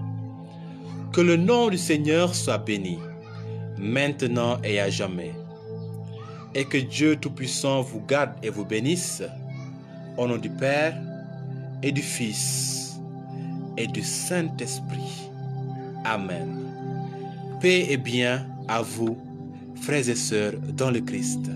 Que le nom du Seigneur soit béni, maintenant et à jamais. Et que Dieu Tout-Puissant vous garde et vous bénisse, au nom du Père, et du Fils, et du Saint-Esprit. Amen. Paix et bien à vous, frères et sœurs dans le Christ.